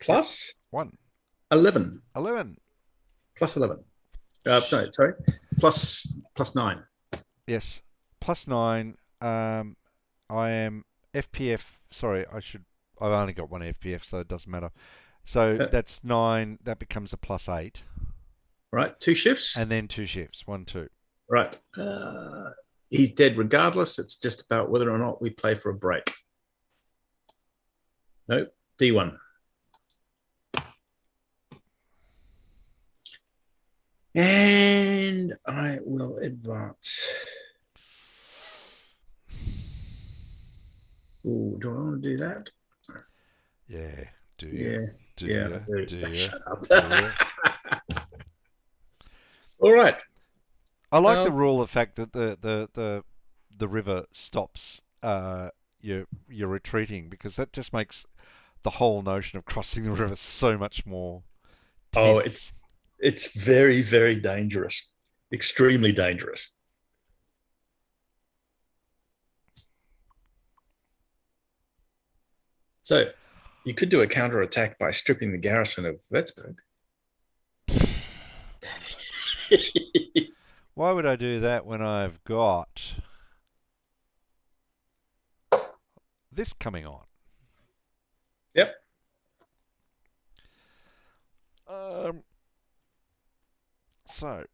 Speaker 1: plus
Speaker 2: 1.
Speaker 1: 11.
Speaker 2: 11.
Speaker 1: Plus 11. No, sorry. Plus 9.
Speaker 2: Yes. +9. I am FPF. Sorry, I've only got 1 FPF, so it doesn't matter. So that's 9. That becomes a +8.
Speaker 1: Right. 2 shifts.
Speaker 2: And then 2 shifts. 1, 2.
Speaker 1: Right. He's dead regardless. It's just about whether or not we play for a break. No, D1. And I will advance. Ooh, do I want to do that?
Speaker 2: Yeah. Do you?
Speaker 1: Yeah.
Speaker 2: Do
Speaker 1: Yeah,
Speaker 2: you?
Speaker 1: I do.
Speaker 2: Do you?
Speaker 1: Shut up.
Speaker 2: Do you?
Speaker 1: All right.
Speaker 2: I like the rule of fact that the river stops you're retreating, because that just makes the whole notion of crossing the river so much more
Speaker 1: Oh,
Speaker 2: tense.
Speaker 1: it's very, very dangerous. Extremely dangerous. So you could do a counterattack by stripping the garrison of Wurzburg.
Speaker 2: Why would I do that when I've got this coming on?
Speaker 1: Yep.
Speaker 2: So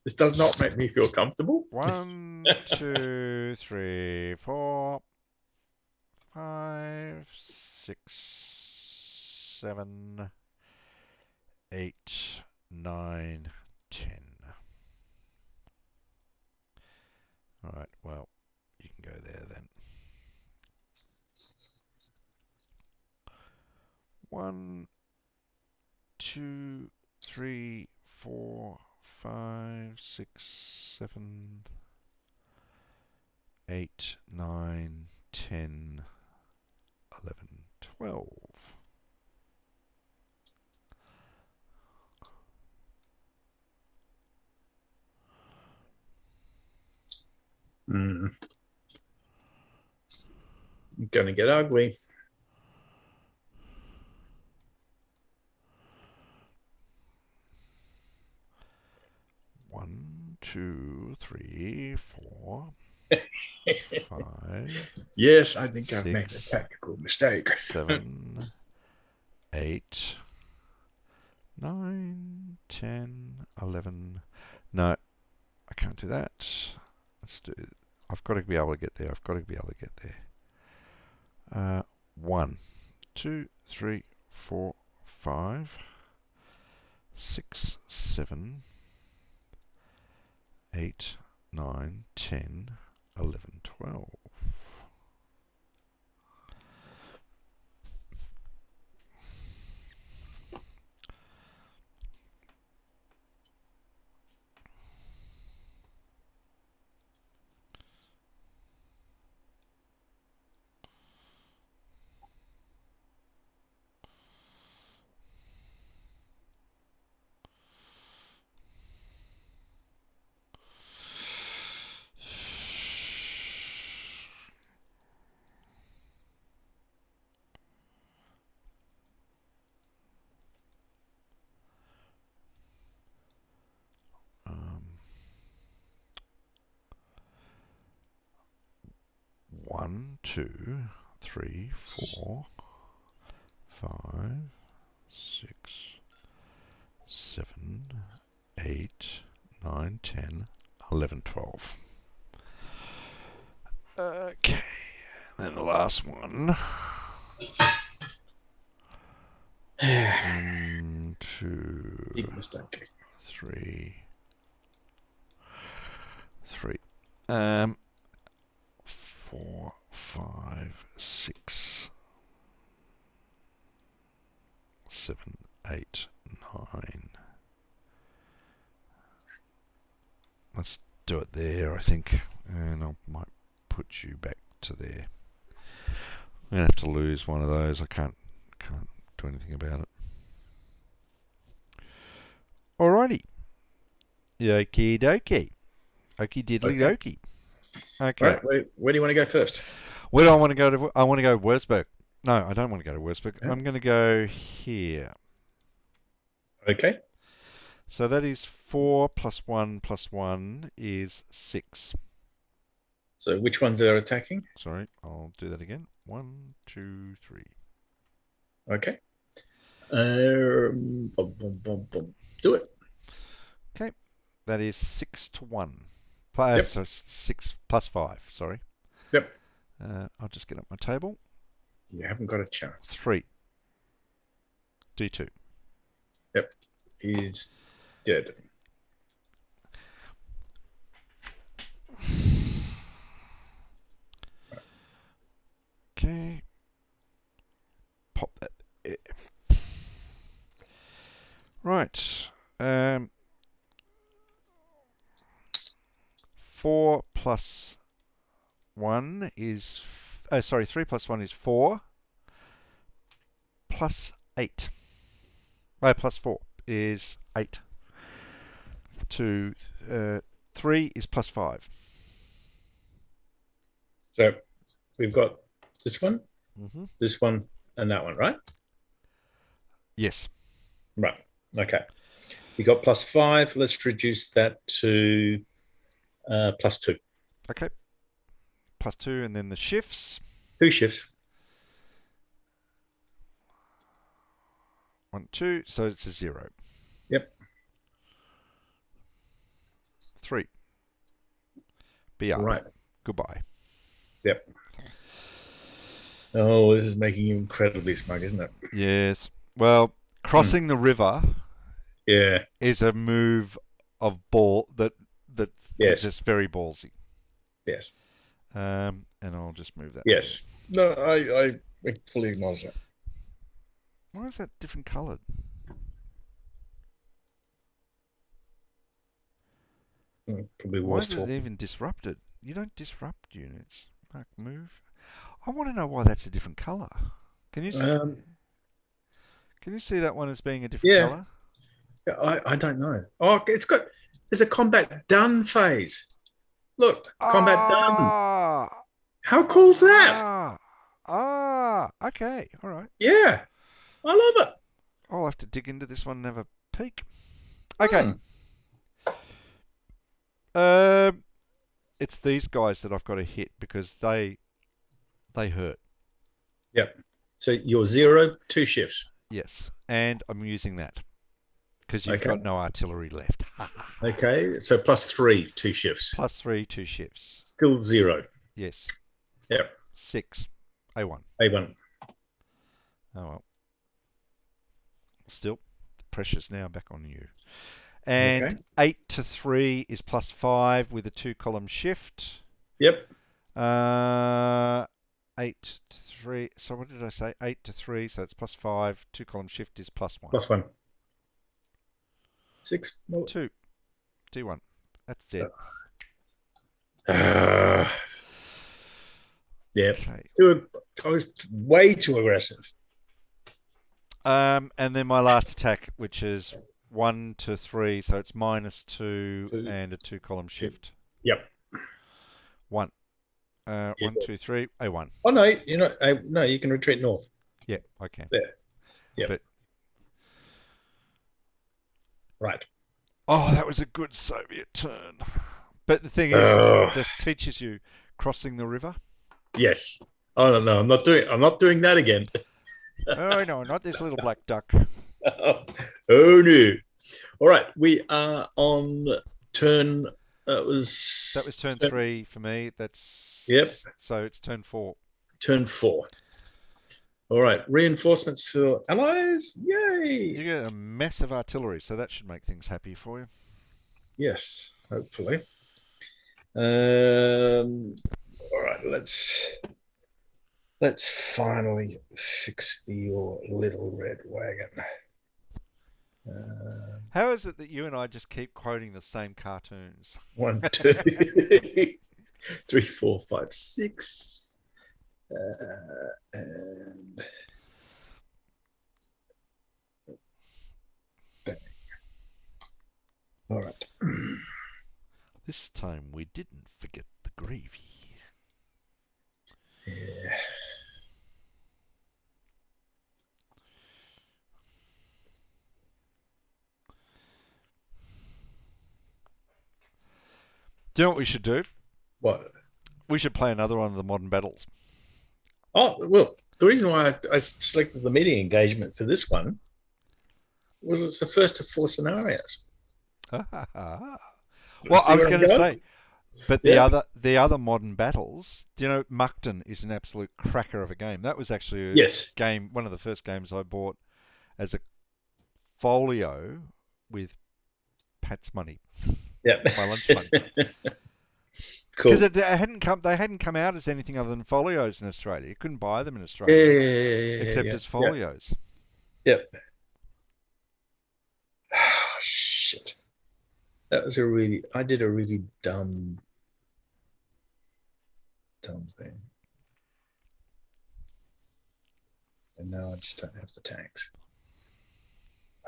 Speaker 1: This does not make me feel comfortable.
Speaker 2: 1, 2, 3, 4, 5, 6, 7, 8, 9, 10. All right, well, you can go there then. 1, 2, 3, 4, 5, 6, 7, 8, 9, 10, 11, 12.
Speaker 1: Gonna get ugly.
Speaker 2: One, two, three, 4, 5.
Speaker 1: Yes, I think I've made a
Speaker 2: 6,
Speaker 1: tactical mistake.
Speaker 2: 7, 8, 9, 10, 11. No, I can't do that. Let's do. I've got to be able to get there. 1, 2, 3, 4, 5, 6, 7, 8, 9, 10, 11, 12. One, 2, 3, 4, 5, 6, 7, 8, 9, 10, 11, 12. Okay, and then the last one. 1, 2,
Speaker 1: Big mistake.
Speaker 2: 3. 4, 5, 6, 7, 8, 9. Let's do it there, I think, and I might put you back to there. I'm gonna have to lose one of those. I can't do anything about it. Alrighty. Okie dokie. Okie diddly dokie. Okay.
Speaker 1: Right, where do you want to go first?
Speaker 2: Where do I want to go to? I want to go Wurzburg. No, I don't want to go to Wurzburg.
Speaker 1: Yeah.
Speaker 2: I'm going to go here.
Speaker 1: Okay.
Speaker 2: So that is 4 plus 1 plus 1 is 6.
Speaker 1: So which ones are attacking?
Speaker 2: Sorry, I'll do that again. 1, 2, 3.
Speaker 1: Okay. Do it.
Speaker 2: Okay. That is 6 to 1. Plus,
Speaker 1: Yep.
Speaker 2: so 6 plus 5, sorry.
Speaker 1: Yep.
Speaker 2: I'll just get up my table.
Speaker 1: You haven't got a chance.
Speaker 2: 3. D2.
Speaker 1: Yep. He's dead.
Speaker 2: Okay. Pop that. Right. 4 plus 1 is... sorry, 3 plus 1 is 4. Plus 8. Plus 4 is 8. 3 is plus 5.
Speaker 1: So we've got this one,
Speaker 2: Mm-hmm.
Speaker 1: this one, and that one, right?
Speaker 2: Yes.
Speaker 1: Right. Okay. You got plus 5. Let's reduce that to plus 2.
Speaker 2: Okay. Plus 2, and then the shifts.
Speaker 1: 2 shifts.
Speaker 2: 1, 2, so it's a 0.
Speaker 1: Yep.
Speaker 2: 3. BR.
Speaker 1: Right.
Speaker 2: Goodbye.
Speaker 1: Yep. Oh, this is making you incredibly smug, isn't it?
Speaker 2: Yes. Well, crossing the river is a move of that's
Speaker 1: Yes.
Speaker 2: just very ballsy.
Speaker 1: Yes.
Speaker 2: And I'll just move that.
Speaker 1: Yes. No, I fully acknowledge that.
Speaker 2: Why is that different coloured?
Speaker 1: Probably
Speaker 2: Why
Speaker 1: Warsaw.
Speaker 2: is it even disrupted? You don't disrupt units. Mark move. I want to know why that's a different colour. Can you see that one as being a different colour?
Speaker 1: Yeah, I don't know. Oh, there's a combat done phase. Look, combat done. How cool's that?
Speaker 2: Okay, all right.
Speaker 1: Yeah, I love it.
Speaker 2: I'll have to dig into this one and have a peek. Okay. It's these guys that I've got to hit because they hurt.
Speaker 1: Yep. So you're 0, 2 shifts.
Speaker 2: Yes, and I'm using that because you've got no artillery left.
Speaker 1: Okay, so plus 3, 2 shifts.
Speaker 2: Plus 3, 2 shifts.
Speaker 1: Still 0.
Speaker 2: Yes.
Speaker 1: Yep.
Speaker 2: 6. A1.
Speaker 1: A1.
Speaker 2: Oh well. Still, the pressure's now back on you. And 8 to 3 is plus 5 with a 2-column shift.
Speaker 1: Yep.
Speaker 2: 8 to 3. So what did I say? 8 to 3. So it's plus 5. 2-column shift is plus 1.
Speaker 1: Plus 1. 6.
Speaker 2: 2. D1. That's dead.
Speaker 1: Yeah.
Speaker 2: Okay.
Speaker 1: I was way too aggressive.
Speaker 2: And then my last attack, which is 1 to 3, so it's minus 2 and a 2-column shift.
Speaker 1: Yep.
Speaker 2: 1. 1, 2, 3, A1.
Speaker 1: Oh no, you're not. No, you can retreat north.
Speaker 2: Yeah, I can.
Speaker 1: There. Yeah.
Speaker 2: But
Speaker 1: right.
Speaker 2: Oh, that was a good Soviet turn. But the thing is, it just teaches you crossing the river.
Speaker 1: Yes. Oh no, I'm not doing that again.
Speaker 2: Oh no, not this little black duck.
Speaker 1: Oh no. All right, we are on turn. That was
Speaker 2: turn 3 for me. That's So it's turn 4.
Speaker 1: Turn 4. All right, reinforcements for allies. Yay!
Speaker 2: You get a massive artillery, so that should make things happy for you.
Speaker 1: Yes, hopefully. All right, let's finally fix your little red wagon.
Speaker 2: How is it that you and I just keep quoting the same cartoons?
Speaker 1: 1, 2, 3, 4, 5, 6. And bang. All right.
Speaker 2: This time we didn't forget the gravy.
Speaker 1: Yeah.
Speaker 2: Do you know what we should do?
Speaker 1: What?
Speaker 2: We should play another one of the modern battles.
Speaker 1: Oh, well, the reason why I selected the meeting engagement for this one was it's the first of 4 scenarios.
Speaker 2: Well, I was going to say, But
Speaker 1: Yeah.
Speaker 2: the other modern battles, do you know, Muckton is an absolute cracker of a game. That was actually a
Speaker 1: Yes.
Speaker 2: game, one of the first games I bought as a folio with Pat's money,
Speaker 1: Yeah.
Speaker 2: my lunch money, because
Speaker 1: Cool.
Speaker 2: they hadn't come out as anything other than folios in Australia. You couldn't buy them in
Speaker 1: Yeah.
Speaker 2: Australia
Speaker 1: Yeah. Yeah.
Speaker 2: except
Speaker 1: Yeah.
Speaker 2: as
Speaker 1: Yeah.
Speaker 2: folios.
Speaker 1: Yeah. Oh, shit. That was I did a really dumb thing. And now I just don't have the tags.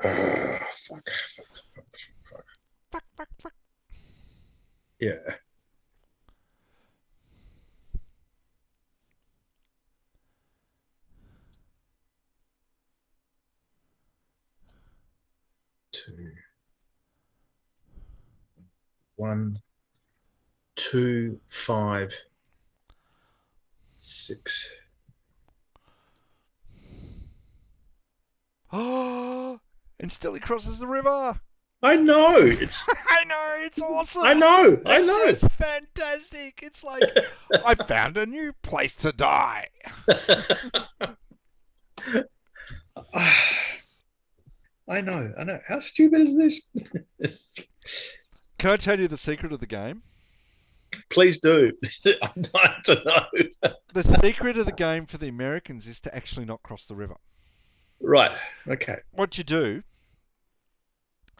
Speaker 1: Oh, fuck.
Speaker 2: Fuck, fuck, fuck.
Speaker 1: Yeah. Two, one, two, five, six.
Speaker 2: Oh, and still he crosses the river.
Speaker 1: I know. It's.
Speaker 2: I know, it's awesome.
Speaker 1: I know. I
Speaker 2: It's
Speaker 1: know.
Speaker 2: just fantastic. It's like, I found a new place to die. Ah.
Speaker 1: I know. I know. How stupid is this?
Speaker 2: Can I tell you the secret of the game?
Speaker 1: Please do. I'd like to know.
Speaker 2: The secret of the game for the Americans is to actually not cross the river.
Speaker 1: Right. Okay.
Speaker 2: What you do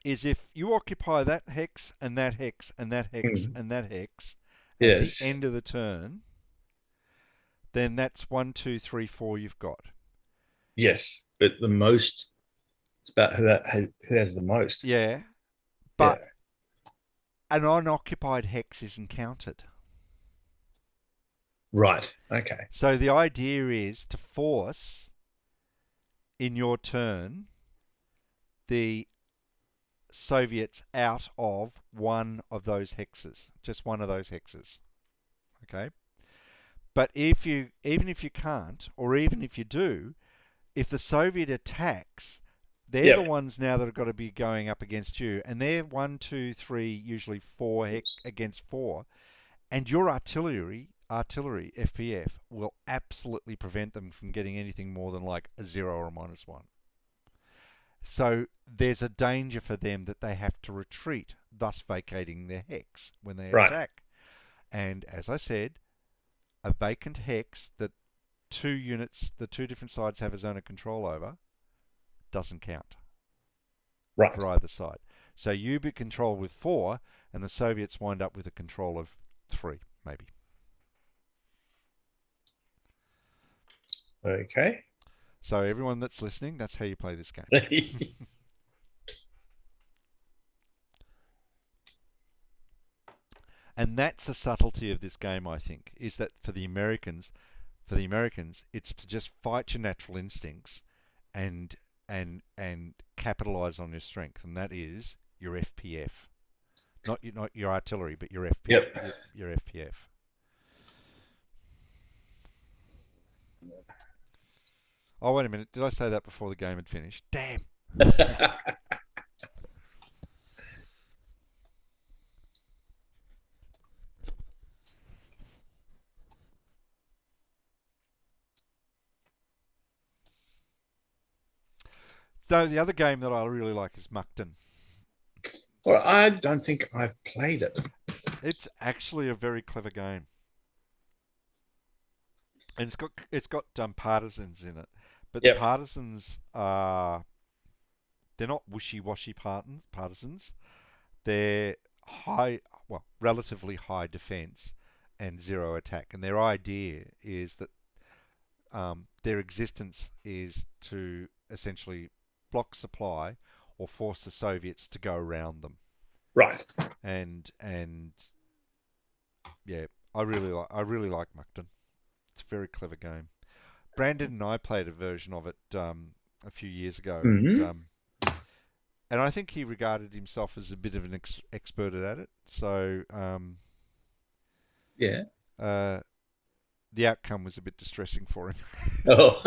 Speaker 2: is if you occupy that hex and that hex and that hex
Speaker 1: Mm.
Speaker 2: and that hex at the
Speaker 1: Yes.
Speaker 2: end of the turn, then that's 1, 2, 3, 4 you've got.
Speaker 1: Yes. But the most. It's about who has the most.
Speaker 2: Yeah,
Speaker 1: Yeah.
Speaker 2: but an unoccupied hex isn't counted.
Speaker 1: Right. Okay.
Speaker 2: So the idea is to force, in your turn, the Soviets out of one of those hexes, just one of those hexes. Okay? But even if you can't, or even if you do, if the Soviet attacks, they're the
Speaker 1: Yep.
Speaker 2: ones now that have got to be going up against you, and they're 1, 2, 3, usually 4 against 4, and your artillery FPF will absolutely prevent them from getting anything more than like a 0 or a -1. So there's a danger for them that they have to retreat, thus vacating their hex when they
Speaker 1: Right.
Speaker 2: attack. And as I said, a vacant hex that the two different sides have a zone of control over, doesn't count
Speaker 1: Right.
Speaker 2: for either side. So you be control with 4, and the Soviets wind up with a control of 3, maybe.
Speaker 1: Okay.
Speaker 2: So everyone that's listening, that's how you play this game. And that's the subtlety of this game, I think, is that for the Americans, it's to just fight your natural instincts and capitalize on your strength, and that is your FPF. Not your artillery, but your FPF.
Speaker 1: Yep.
Speaker 2: Your FPF. Oh, wait a minute. Did I say that before the game had finished? Damn. Though the other game that I really like is Muckton.
Speaker 1: Well, I don't think I've played it.
Speaker 2: It's actually a very clever game, and it's got partisans in it, but the
Speaker 1: Yep.
Speaker 2: partisans are they're not wishy-washy partisans. They're relatively high defense and 0 attack, and their idea is that their existence is to essentially block supply or force the Soviets to go around them.
Speaker 1: Right.
Speaker 2: And yeah, I really like Muckton. It's a very clever game. Brandon and I played a version of it a few years ago, and I think he regarded himself as a bit of an expert at it. So
Speaker 1: Yeah.
Speaker 2: The outcome was a bit distressing for him.
Speaker 1: Oh.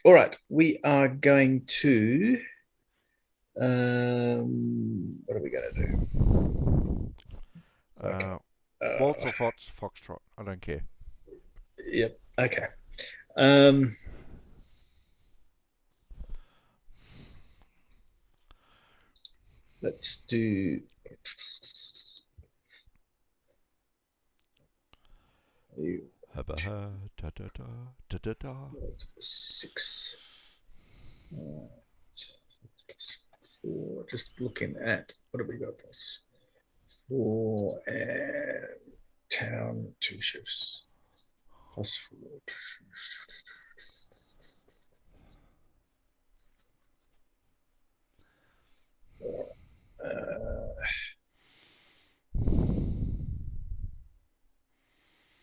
Speaker 1: All right. We are going to What are we going to do? Okay.
Speaker 2: Waltz or foxtrot? I don't care.
Speaker 1: Yep. Okay. Um, let's do.
Speaker 2: Da da da da da da.
Speaker 1: 6. 4. Just looking at what have we got? Plus 4 and town 2 shifts. Plus 4.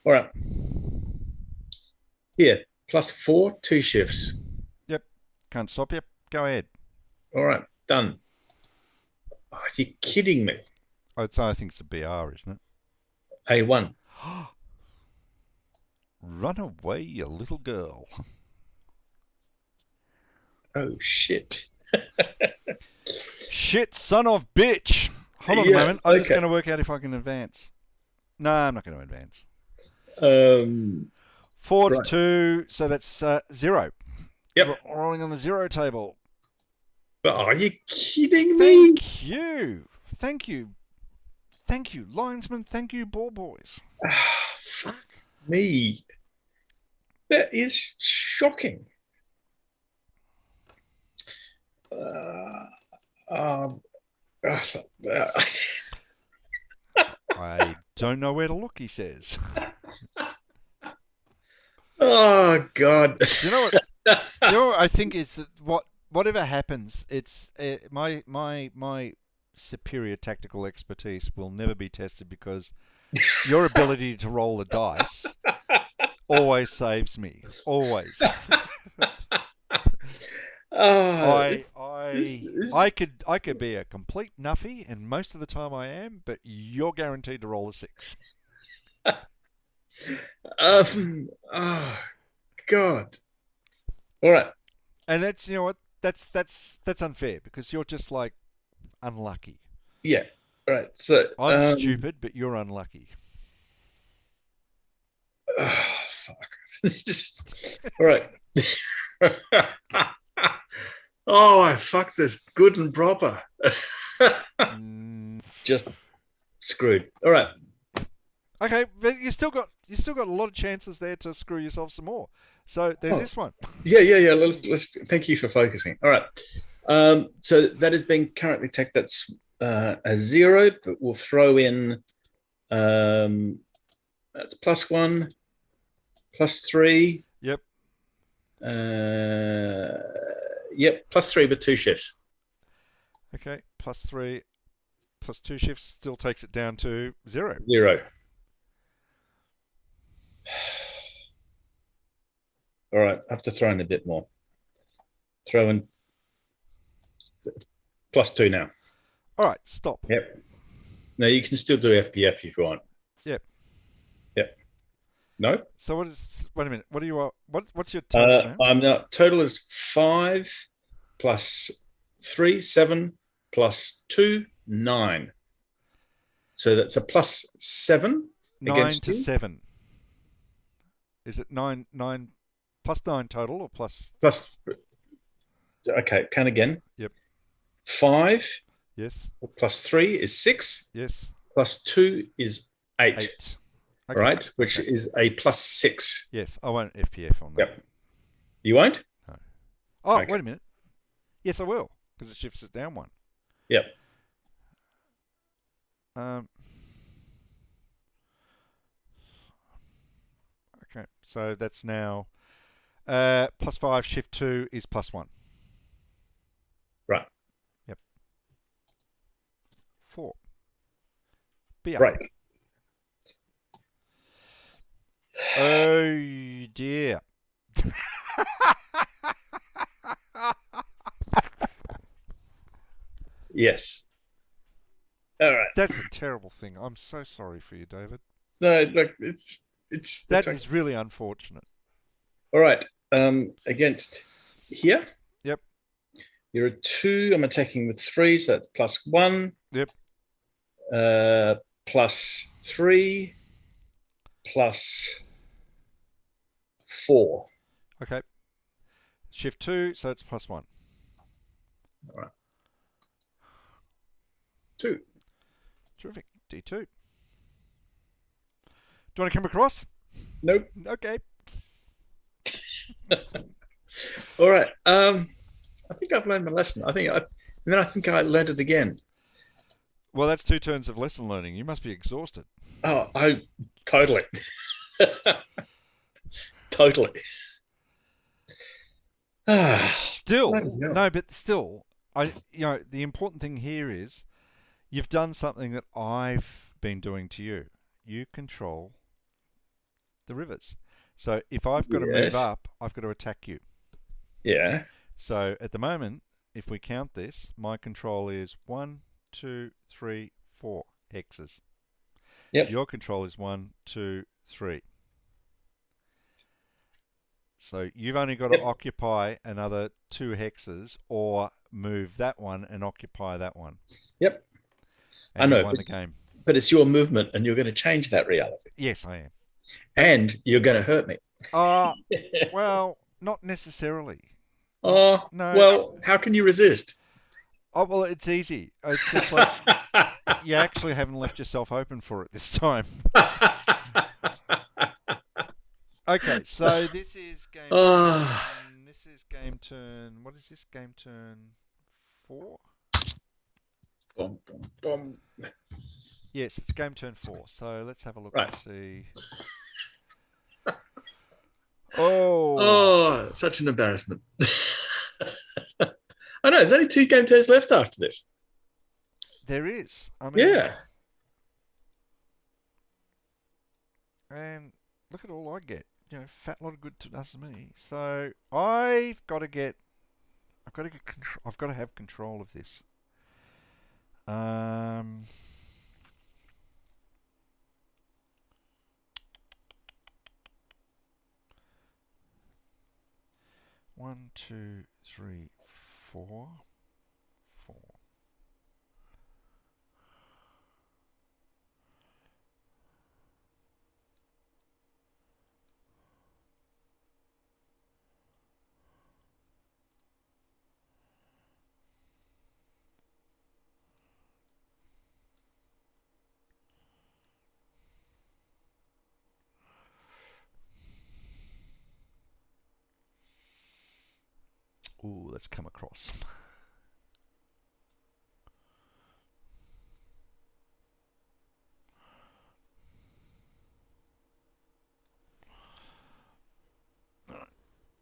Speaker 1: All right. Here, plus 4, 2 shifts.
Speaker 2: Yep. Can't stop you. Go ahead.
Speaker 1: All right, done. Oh, are you kidding me?
Speaker 2: I think it's a BR, isn't it?
Speaker 1: A1.
Speaker 2: Run away, you little girl.
Speaker 1: Oh, shit.
Speaker 2: Shit, son of bitch. Hold on a moment. I'm just going to work out if I can advance. No, I'm not going to advance. 4 to 2, so that's 0.
Speaker 1: Yep.
Speaker 2: Rolling on the 0 table.
Speaker 1: Oh, are you kidding me?
Speaker 2: Thank you. Thank you. Thank you, linesman. Thank you, ball boys.
Speaker 1: Fuck me. That is shocking.
Speaker 2: I don't know where to look, he says.
Speaker 1: Oh, God.
Speaker 2: Do you know what? You know what I think is that whatever happens, it's my superior tactical expertise will never be tested because your ability to roll the dice always saves me. Always. I could be a complete nuffy, and most of the time I am, but you're guaranteed to roll a 6.
Speaker 1: Oh, God. All right.
Speaker 2: And that's, you know what, that's unfair because you're just like unlucky.
Speaker 1: Yeah. All right. So
Speaker 2: I'm stupid, but you're unlucky.
Speaker 1: Oh, fuck. All right. Oh, I fucked this good and proper. Just screwed. All right.
Speaker 2: Okay, but you still got a lot of chances there to screw yourself some more. So there's this one.
Speaker 1: Yeah. Let's. Thank you for focusing. All right. So that is being currently tagged. That's a 0, but we'll throw in. That's +1, +3.
Speaker 2: Yep.
Speaker 1: Yep. +3, but 2 shifts.
Speaker 2: Okay. +3, +2 shifts still takes it down to 0.
Speaker 1: 0. All right, I have to throw in a bit more. Throw in +2 now.
Speaker 2: All right, stop.
Speaker 1: Yep. Now you can still do FBF if you want.
Speaker 2: Yep.
Speaker 1: No.
Speaker 2: So what is? Wait a minute. What do you? What's your total now?
Speaker 1: Total is 5 +3, 7 +2, 9. So that's a +7 against
Speaker 2: 9 to
Speaker 1: you.
Speaker 2: 7. Is it 9 plus 9 total or plus?
Speaker 1: Okay, count again.
Speaker 2: Yep.
Speaker 1: 5.
Speaker 2: Yes.
Speaker 1: +3 is 6.
Speaker 2: Yes.
Speaker 1: +2 is 8.
Speaker 2: 8. Okay.
Speaker 1: Right, which is a +6.
Speaker 2: Yes, I won't FPF on that.
Speaker 1: Yep. You won't?
Speaker 2: No. Oh, okay. Wait a minute. Yes, I will, because it shifts it down 1.
Speaker 1: Yep.
Speaker 2: Okay, so that's now +5, shift 2 is +1.
Speaker 1: Right.
Speaker 2: Yep. 4. BR.
Speaker 1: Right.
Speaker 2: Oh dear.
Speaker 1: Yes. All right.
Speaker 2: That's a terrible thing. I'm so sorry for you, David.
Speaker 1: No, look,
Speaker 2: that is really unfortunate.
Speaker 1: All right. Against here.
Speaker 2: Yep.
Speaker 1: You're a 2. I'm attacking with 3, so that's +1.
Speaker 2: Yep.
Speaker 1: +3 +4.
Speaker 2: Okay. Shift 2, so it's +1.
Speaker 1: All right. 2.
Speaker 2: Terrific. D2. Do you want to come across?
Speaker 1: Nope.
Speaker 2: Okay.
Speaker 1: All right. I think I've learned my lesson. I think I learned it again.
Speaker 2: Well, that's 2 turns of lesson learning. You must be exhausted.
Speaker 1: Oh, I totally, totally.
Speaker 2: Still,
Speaker 1: Bloody hell.
Speaker 2: no, but still, the important thing here is you've done something that I've been doing to you. You control the rivers. So if I've got to move
Speaker 1: Yes.
Speaker 2: up, I've got to attack you.
Speaker 1: Yeah.
Speaker 2: So at the moment, if we count this, my control is 1, 2, 3, 4 hexes.
Speaker 1: Yep.
Speaker 2: Your control is 1, 2, 3. So you've only got to
Speaker 1: Yep.
Speaker 2: occupy another 2 hexes or move that one and occupy that one.
Speaker 1: Yep. I
Speaker 2: And
Speaker 1: know,
Speaker 2: you've won the game.
Speaker 1: but it's your movement, and you're going to change that reality,
Speaker 2: Yes, I am.
Speaker 1: and you're going to hurt me.
Speaker 2: Well, not necessarily.
Speaker 1: Oh,
Speaker 2: No.
Speaker 1: well, how can you resist?
Speaker 2: Oh, well, it's easy. It's just like you actually haven't left yourself open for it this time. Okay, so this is game
Speaker 1: Oh.
Speaker 2: turn. This is game turn. What is this? Game turn 4?
Speaker 1: Boom, boom, boom.
Speaker 2: Yes, it's game turn 4. So let's have a look
Speaker 1: Right.
Speaker 2: and see. Oh,
Speaker 1: Oh, such an embarrassment. I know, there's only 2 game turns left after this.
Speaker 2: there is. I mean,
Speaker 1: Yeah.
Speaker 2: and look at all I get. Fat lot of good does me. So I've got to have control of this. Um, 1, 2, 3, 4, 4. Ooh, let's come across.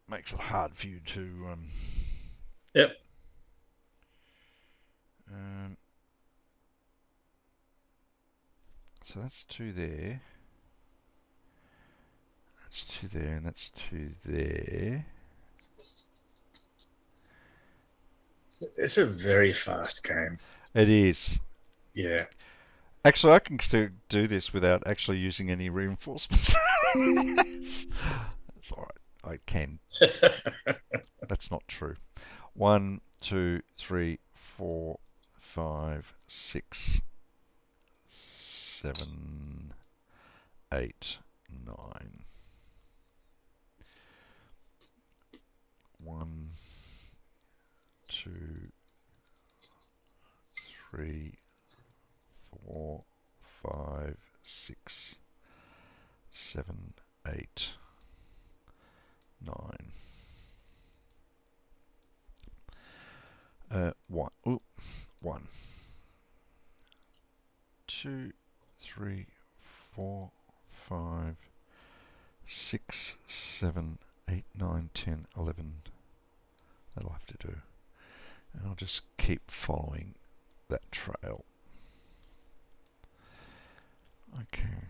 Speaker 2: Makes it hard for you to.
Speaker 1: Yep.
Speaker 2: Um, so that's 2 there. That's 2 there, and that's 2 there.
Speaker 1: It's a very fast game.
Speaker 2: It is.
Speaker 1: Yeah.
Speaker 2: Actually, I can still do this without actually using any reinforcements. That's all right. I can. That's not true. 1, 2, 3, 4, 5, 6, 7, 8, 9. 1, 2, 3, 4, 5, 6, 7, 8, 9. 1. Ooh, 1, 2, 3, 4, 5, 6, 7, 8, 9, 10, 11. That'll have to do. And I'll just keep following that trail. Okay.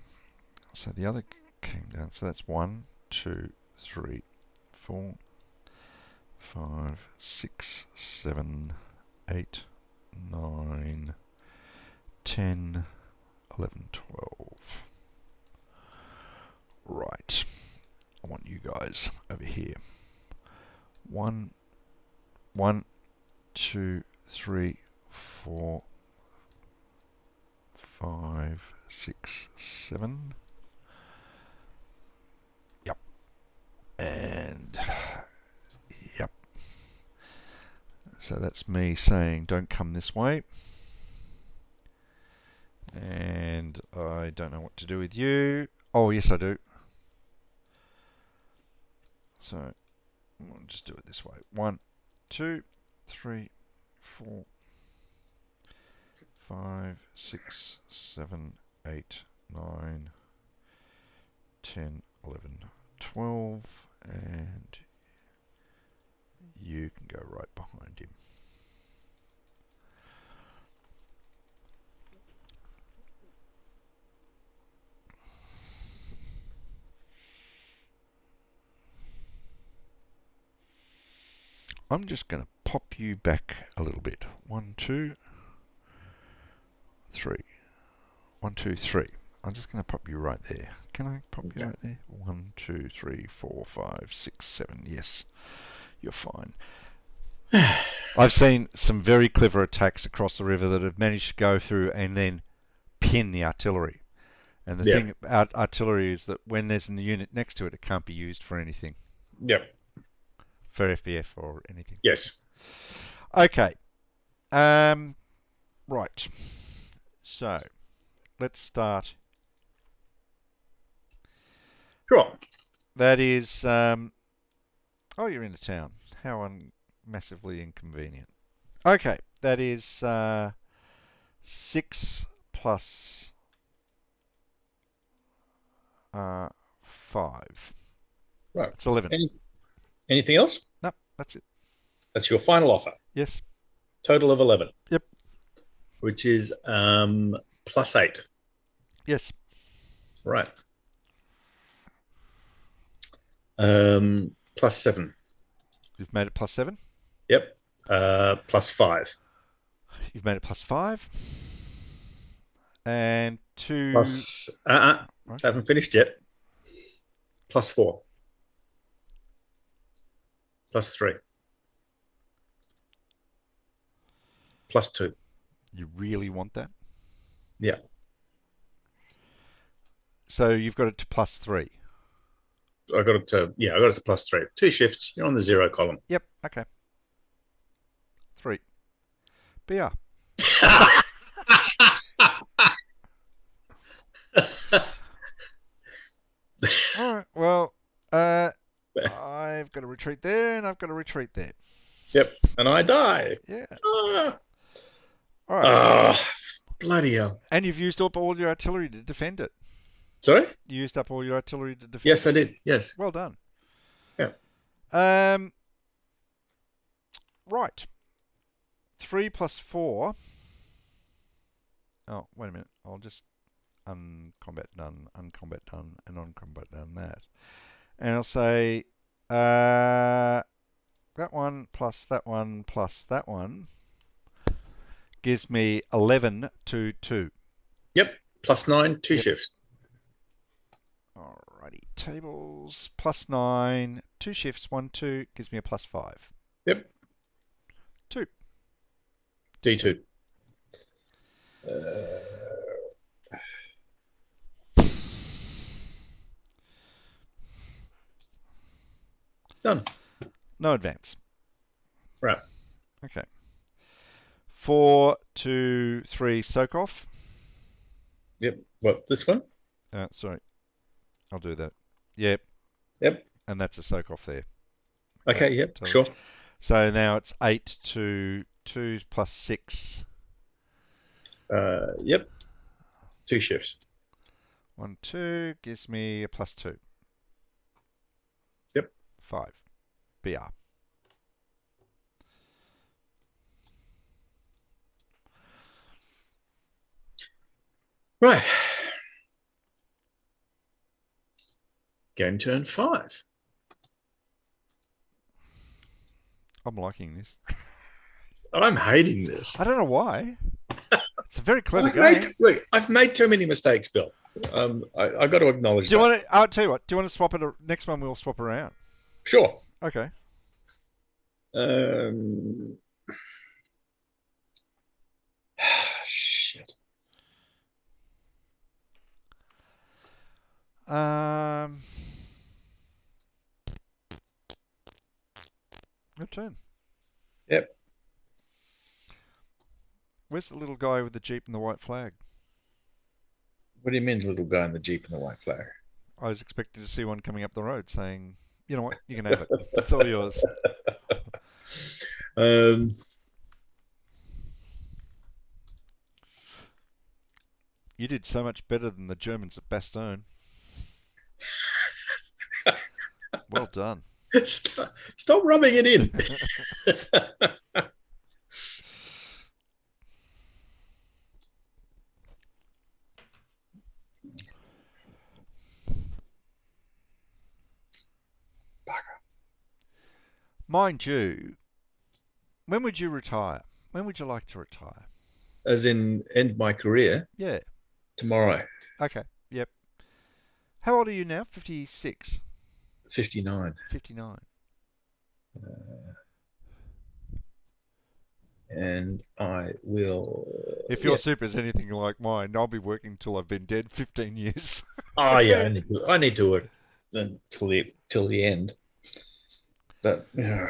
Speaker 2: So the other came down. So that's 1, 2, 3, 4, 5, 6, 7, 8, 9, 10, 11, 12. Right. I want you guys over here. 1, 1, 2, 3, 4, 5, 6, 7. Yep. And yep. So that's me saying don't come this way. And I don't know what to do with you. Oh, yes, I do. So I'll just do it this way. 1, 2, 3, 4, 5, 6, 7, 8, 9, 10, 11, 12, and you can go right behind him. I'm just going to pop you back a little bit. 1, 2, 3. 1, 2, 3. I'm just going to pop you right there. Can I pop you right there? 1, 2, 3, 4, 5, 6, 7. Yes, you're fine. I've seen some very clever attacks across the river that have managed to go through and then pin the artillery. And the thing about artillery is that when there's a unit next to it, it can't be used for anything.
Speaker 1: Yep.
Speaker 2: For FBF or anything.
Speaker 1: Yes.
Speaker 2: Okay. Right. So, let's start.
Speaker 1: Sure.
Speaker 2: That is, oh, you're in a town. How massively inconvenient. Okay, that is 6 plus 5.
Speaker 1: Right.
Speaker 2: It's 11.
Speaker 1: Anything else?
Speaker 2: No, that's it.
Speaker 1: That's your final offer.
Speaker 2: Yes.
Speaker 1: Total of 11.
Speaker 2: Yep.
Speaker 1: Which is plus 8.
Speaker 2: Yes.
Speaker 1: Right. Plus 7.
Speaker 2: You've made it plus 7?
Speaker 1: Yep. Plus 5.
Speaker 2: You've made it plus 5. And 2...
Speaker 1: Plus...
Speaker 2: Right.
Speaker 1: Haven't finished yet. Plus 4. Plus 3. Plus 2.
Speaker 2: You really want that?
Speaker 1: Yeah.
Speaker 2: So you've got it to plus 3.
Speaker 1: I got it to plus 3. 2 shifts. You're on the 0 column.
Speaker 2: Yep. Okay. 3. BR. All right. Well, I've got to retreat there, and I've got to retreat there.
Speaker 1: Yep. And I die.
Speaker 2: Yeah.
Speaker 1: All
Speaker 2: right.
Speaker 1: Bloody hell.
Speaker 2: And you've used up all your artillery to defend it.
Speaker 1: Sorry?
Speaker 2: You used up all your artillery to defend
Speaker 1: Yes,
Speaker 2: it.
Speaker 1: I did. Yes.
Speaker 2: Well done.
Speaker 1: Yeah.
Speaker 2: Right. 3 plus 4. Oh, wait a minute. I'll just uncombat done, uncombat done, and uncombat done that. And I'll say that one plus that one plus that one gives me 11 to 2.
Speaker 1: Yep. Plus 9, 2 shifts.
Speaker 2: Alrighty. Tables. Plus 9, 2 shifts, 1, 2 gives me a plus 5.
Speaker 1: Yep.
Speaker 2: 2.
Speaker 1: D2. Done.
Speaker 2: No advance.
Speaker 1: Right.
Speaker 2: Okay. 4, 2, 3 soak off.
Speaker 1: Yep. What, this one?
Speaker 2: Sorry. I'll do that. Yep.
Speaker 1: Yep.
Speaker 2: And that's a soak off there.
Speaker 1: Okay, yep, sure.
Speaker 2: So now it's 8 to 2 plus 6.
Speaker 1: Yep. 2 shifts.
Speaker 2: 1, 2 gives me a plus 2.
Speaker 1: Yep.
Speaker 2: 5. BR.
Speaker 1: Right. Game turn 5.
Speaker 2: I'm liking this.
Speaker 1: I'm hating this.
Speaker 2: I don't know why. It's a very clever game.
Speaker 1: Look, I've made too many mistakes, Bill. I got to acknowledge
Speaker 2: Do you
Speaker 1: that.
Speaker 2: want to? I'll tell you what. Do you want to swap it? Next one we'll swap around.
Speaker 1: Sure.
Speaker 2: Okay. Your turn.
Speaker 1: Yep.
Speaker 2: Where's the little guy with the Jeep and the white flag?
Speaker 1: What do you mean, the little guy in the Jeep and the white flag?
Speaker 2: I was expecting to see one coming up the road saying, you know what, you can have it. It's all yours.
Speaker 1: Um,
Speaker 2: You did so much better than the Germans at Bastogne. Well done.
Speaker 1: stop rubbing it in.
Speaker 2: Mind you, when would you retire? When would you like to retire?
Speaker 1: As in, end my career
Speaker 2: Yeah.
Speaker 1: tomorrow.
Speaker 2: Okay. Yep. How old are you now? 56.
Speaker 1: 59.
Speaker 2: 59.
Speaker 1: And I will.
Speaker 2: If your super is anything like mine, I'll be working till I've been dead 15 years.
Speaker 1: Oh yeah, I need to work till the end. But yeah,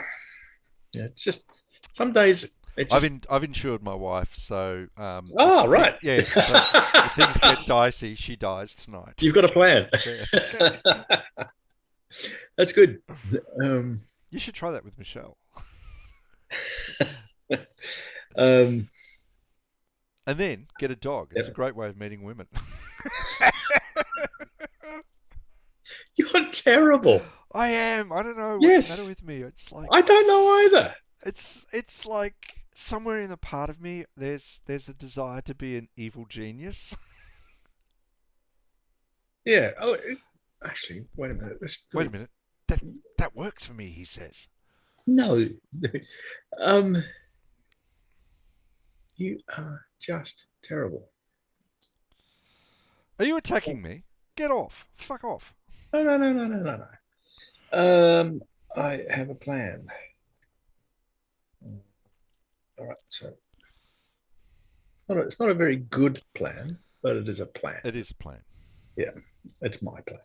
Speaker 1: it's just some days it just.
Speaker 2: I've insured my wife, so
Speaker 1: Oh right.
Speaker 2: yeah. So if things get dicey, she dies tonight.
Speaker 1: You've got a plan. That's good.
Speaker 2: You should try that with Michelle.
Speaker 1: Um,
Speaker 2: And then get a dog. It's
Speaker 1: Yep.
Speaker 2: a great way of meeting women.
Speaker 1: You're terrible.
Speaker 2: I am. I don't know what's
Speaker 1: Yes.
Speaker 2: the matter with me. It's like
Speaker 1: I don't know either.
Speaker 2: it's like somewhere in the part of me there's a desire to be an evil genius.
Speaker 1: Yeah. Oh, actually, wait a minute.
Speaker 2: Wait a minute. That works for me, he says.
Speaker 1: No. um, you are just terrible.
Speaker 2: Are you attacking me? Get off. Fuck off.
Speaker 1: No. I have a plan. All right. So, it's not a very good plan, but it is a plan.
Speaker 2: It is a plan.
Speaker 1: Yeah, it's my plan.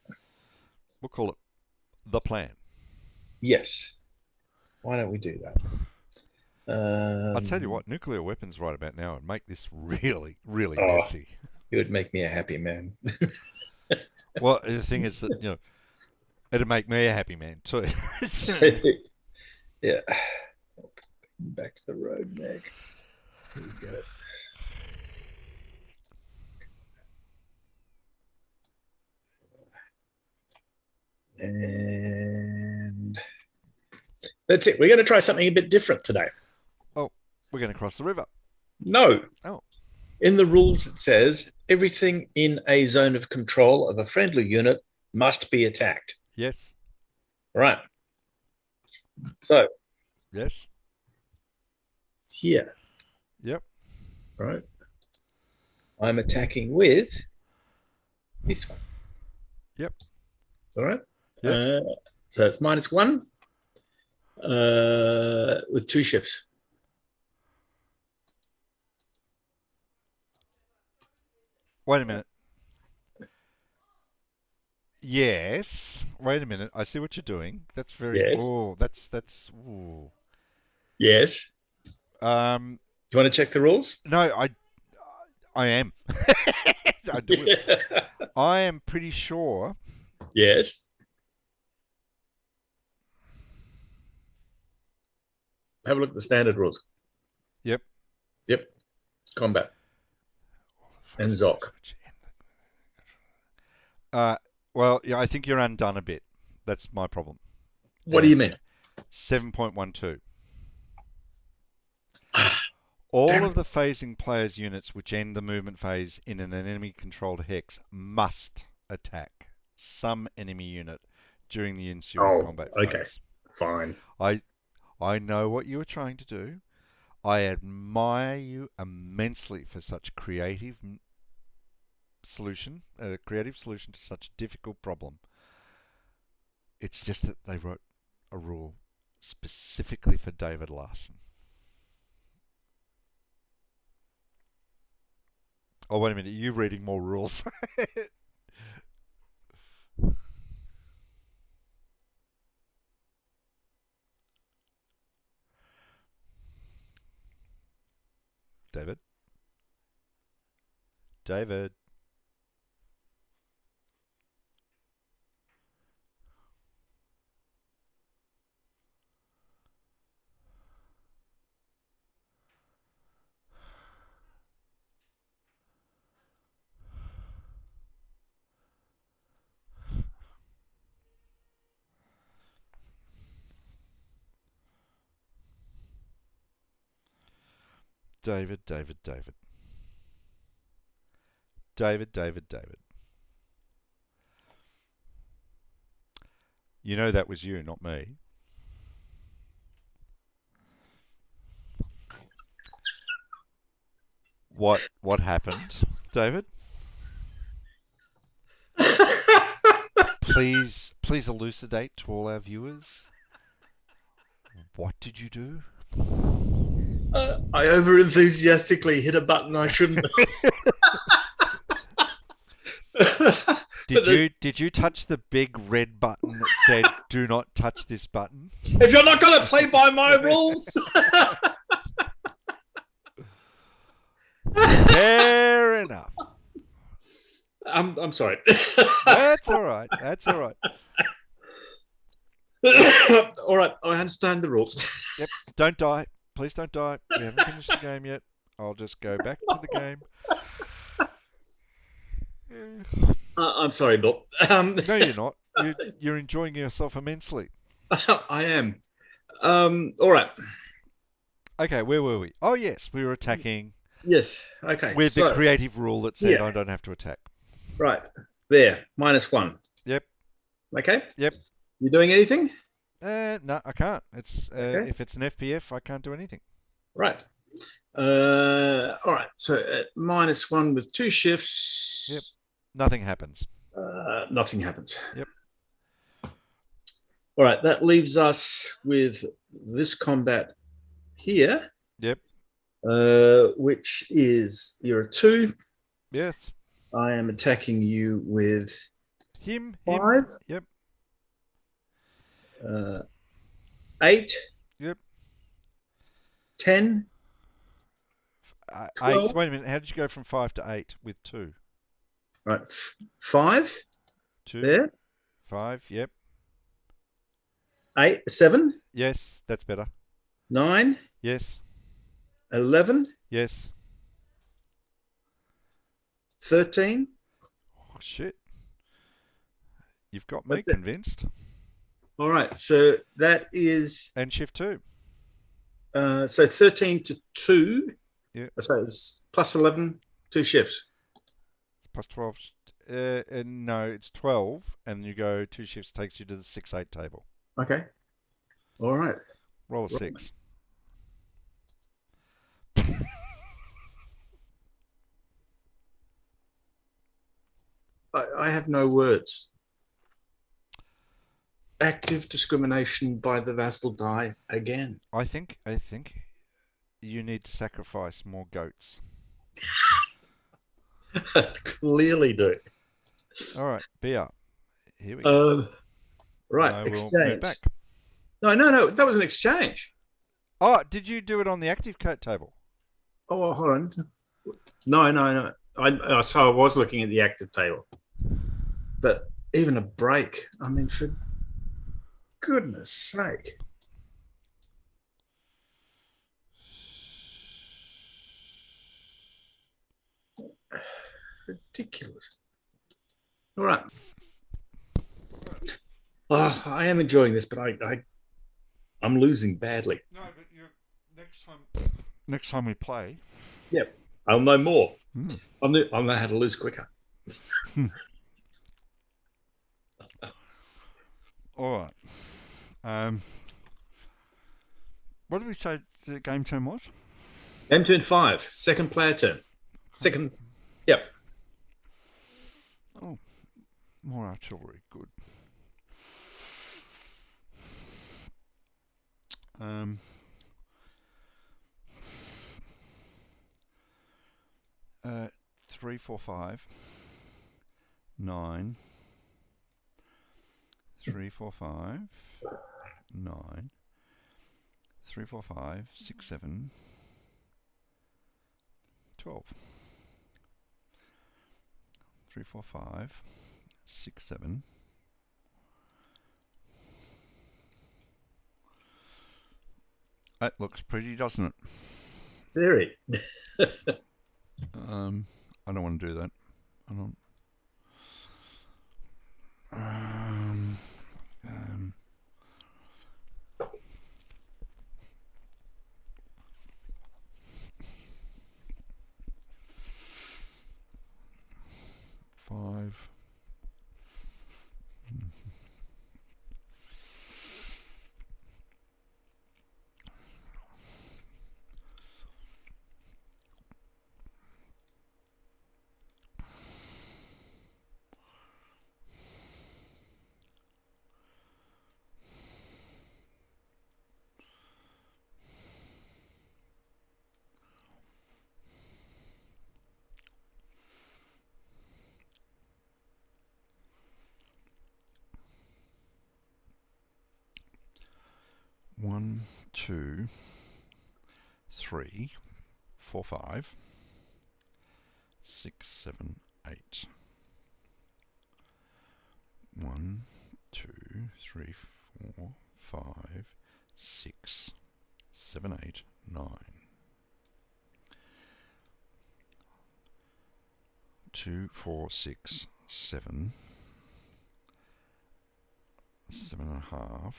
Speaker 2: We'll call it the plan.
Speaker 1: Yes. Why don't we do that?
Speaker 2: I'll tell you what, nuclear weapons right about now would make this really, really
Speaker 1: Oh.
Speaker 2: messy.
Speaker 1: It would make me a happy man.
Speaker 2: Well, the thing is that, it'd make me a happy man too.
Speaker 1: Yeah. Back to the road, Meg. Here we go. And that's it. We're going to try something a bit different today.
Speaker 2: Oh, we're going to cross the river.
Speaker 1: No.
Speaker 2: Oh.
Speaker 1: In the rules, it says everything in a zone of control of a friendly unit must be attacked.
Speaker 2: Yes.
Speaker 1: Right. So.
Speaker 2: Yes.
Speaker 1: Here.
Speaker 2: Yep.
Speaker 1: Right. I'm attacking with this one.
Speaker 2: Yep.
Speaker 1: All right.
Speaker 2: Yep.
Speaker 1: So it's -1 with 2 ships.
Speaker 2: Wait a minute. Yes. Wait a minute. I see what you're doing. That's very.
Speaker 1: Yes.
Speaker 2: Oh, that's. Ooh.
Speaker 1: Yes.
Speaker 2: Do
Speaker 1: you want to check the rules?
Speaker 2: No, I am. I do. I am pretty sure.
Speaker 1: Yes. Have a look at the standard rules.
Speaker 2: Yep.
Speaker 1: Combat. And Zoc.
Speaker 2: Well, yeah, I think you're undone a bit. That's my problem.
Speaker 1: What do you mean?
Speaker 2: 7.12. All of the phasing player's units which end the movement phase in an enemy-controlled hex must attack some enemy unit during the ensuing combat phase.
Speaker 1: Okay. Fine.
Speaker 2: I know what you were trying to do. I admire you immensely for such a creative solution to such a difficult problem. It's just that they wrote a rule specifically for David Larson. Oh, wait a minute. Are you reading more rules? David. David. David, David, David. David, David, David. You know that was you, not me. What happened, David? Please elucidate to all our viewers. What did you do?
Speaker 1: I over enthusiastically hit a button I shouldn't.
Speaker 2: Did you touch the big red button that said "Do not touch this button"?
Speaker 1: If you're not going to play by my rules.
Speaker 2: Fair enough.
Speaker 1: I'm sorry.
Speaker 2: That's all right. That's all right.
Speaker 1: All right, I understand the rules.
Speaker 2: Yep. Don't die. Please don't die. We haven't finished the game yet. I'll just go back to the game.
Speaker 1: I'm sorry, Bill.
Speaker 2: No, you're not. You're enjoying yourself immensely.
Speaker 1: I am. All right.
Speaker 2: Okay, where were we? Oh, yes, we were attacking.
Speaker 1: Yes. Okay.
Speaker 2: With the creative rule that said I don't have to attack.
Speaker 1: Right. There. -1.
Speaker 2: Yep.
Speaker 1: Okay.
Speaker 2: Yep.
Speaker 1: You doing anything?
Speaker 2: No, I can't. It's
Speaker 1: Okay.
Speaker 2: If it's an FPF, I can't do anything.
Speaker 1: Right. All right. So at -1 with 2 shifts.
Speaker 2: Yep. Nothing happens.
Speaker 1: Nothing happens.
Speaker 2: Yep.
Speaker 1: All right. That leaves us with this combat here.
Speaker 2: Yep.
Speaker 1: Which is you're a 2.
Speaker 2: Yes.
Speaker 1: I am attacking you with
Speaker 2: him.
Speaker 1: 5.
Speaker 2: Yep.
Speaker 1: 8.
Speaker 2: Yep.
Speaker 1: 10.
Speaker 2: 8. Wait a minute. How did you go from 5 to 8 with 2?
Speaker 1: Right. 5.
Speaker 2: 2.
Speaker 1: There.
Speaker 2: 5. Yep.
Speaker 1: 7.
Speaker 2: Yes, that's better.
Speaker 1: 9.
Speaker 2: Yes.
Speaker 1: 11.
Speaker 2: Yes.
Speaker 1: 13.
Speaker 2: Oh, shit. You've got me convinced.
Speaker 1: All right. So that is.
Speaker 2: And shift 2.
Speaker 1: So 13 to 2.
Speaker 2: Yeah.
Speaker 1: So it's +11, 2 shifts.
Speaker 2: Plus 12. No, it's 12. And you go 2 shifts takes you to the 6-8 table.
Speaker 1: Okay. All right.
Speaker 2: Roll a 6.
Speaker 1: I have no words. Active discrimination by the vassal die again.
Speaker 2: I think you need to sacrifice more goats.
Speaker 1: Clearly do.
Speaker 2: All right, be up. Here we go.
Speaker 1: Right, exchange.
Speaker 2: Back.
Speaker 1: No, that was an exchange.
Speaker 2: Oh, did you do it on the active coat table?
Speaker 1: Oh, hold on. No. So I was looking at the active table. But even a break, I mean, for goodness sake. Ridiculous. All right. Oh, I am enjoying this, but I'm losing badly.
Speaker 2: No, but next time we play.
Speaker 1: Yep, I'll know more. I'll know how to lose quicker.
Speaker 2: All right. What did we say the game turn was?
Speaker 1: Game turn 5, second player turn. Second. Yep.
Speaker 2: Oh, more artillery. Good. 3, 4, 5, 9. 3, 4, 5, 9. 3, 4, 5, 6, 7, 12. 3, 4, 5, 6, 7. That looks pretty, doesn't it?
Speaker 1: Very.
Speaker 2: I don't want to do that. I don't. 5. 1, 2, 3, 4, 5, 6, 7, 8. 1, 2, 3, 4, 5, 6, 7, 8, 9. 2, 4, 6, 7. 7.5.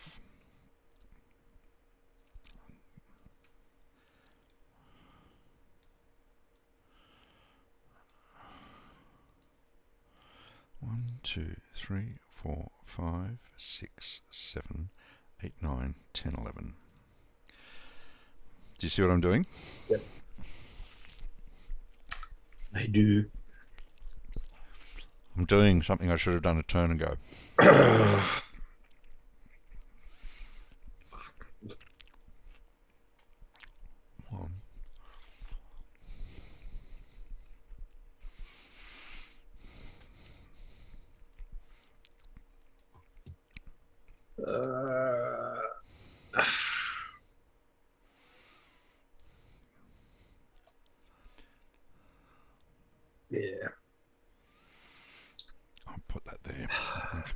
Speaker 2: 1, 2, 3, 4, 5, 6, 7, 8, 9, 10, 11. Do you see what I'm doing?
Speaker 1: Yep. I do.
Speaker 2: I'm doing something I should have done a turn ago. One.
Speaker 1: Yeah.
Speaker 2: I'll put that there, I think.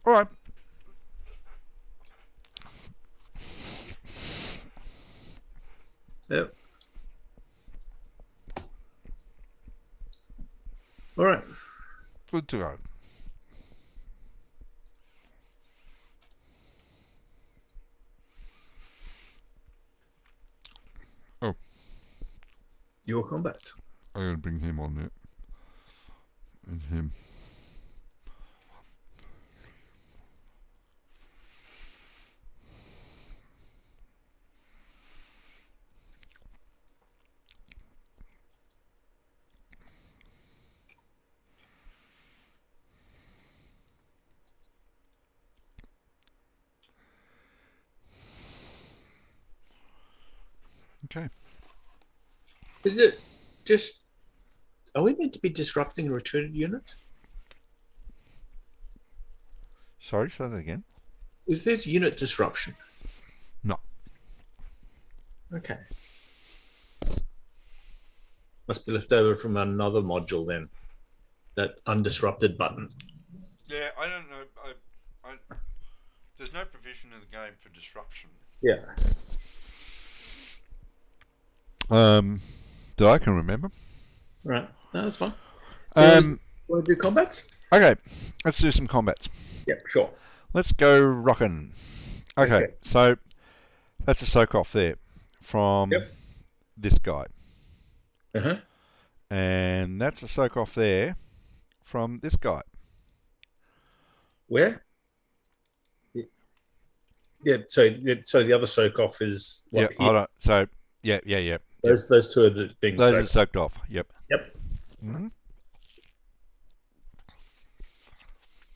Speaker 2: All right.
Speaker 1: Yep. All right.
Speaker 2: Good to go. Oh,
Speaker 1: Your combat.
Speaker 2: I'm going to bring him on there. And him. Okay.
Speaker 1: Is it just? Are we meant to be disrupting retreated units?
Speaker 2: Sorry, say that again.
Speaker 1: Is there unit disruption?
Speaker 2: No.
Speaker 1: Okay. Must be left over from another module then. That undisrupted button.
Speaker 2: Yeah, I don't know. There's no provision in the game for disruption.
Speaker 1: Yeah.
Speaker 2: That I can remember.
Speaker 1: Right. No, that's fine.
Speaker 2: Um,
Speaker 1: Want to do combats?
Speaker 2: okay, let's do some combats.
Speaker 1: Yep, sure.
Speaker 2: Let's go rockin'. Okay, so that's a soak off there from this guy.
Speaker 1: Uh-huh.
Speaker 2: And that's a soak off there from this guy.
Speaker 1: Where? Yeah, so the other soak off is what?
Speaker 2: Yeah, hold on. So, yeah.
Speaker 1: Those two are being
Speaker 2: Those
Speaker 1: soaked.
Speaker 2: are soaked off. Yep.
Speaker 1: Yep.
Speaker 2: Mm-hmm.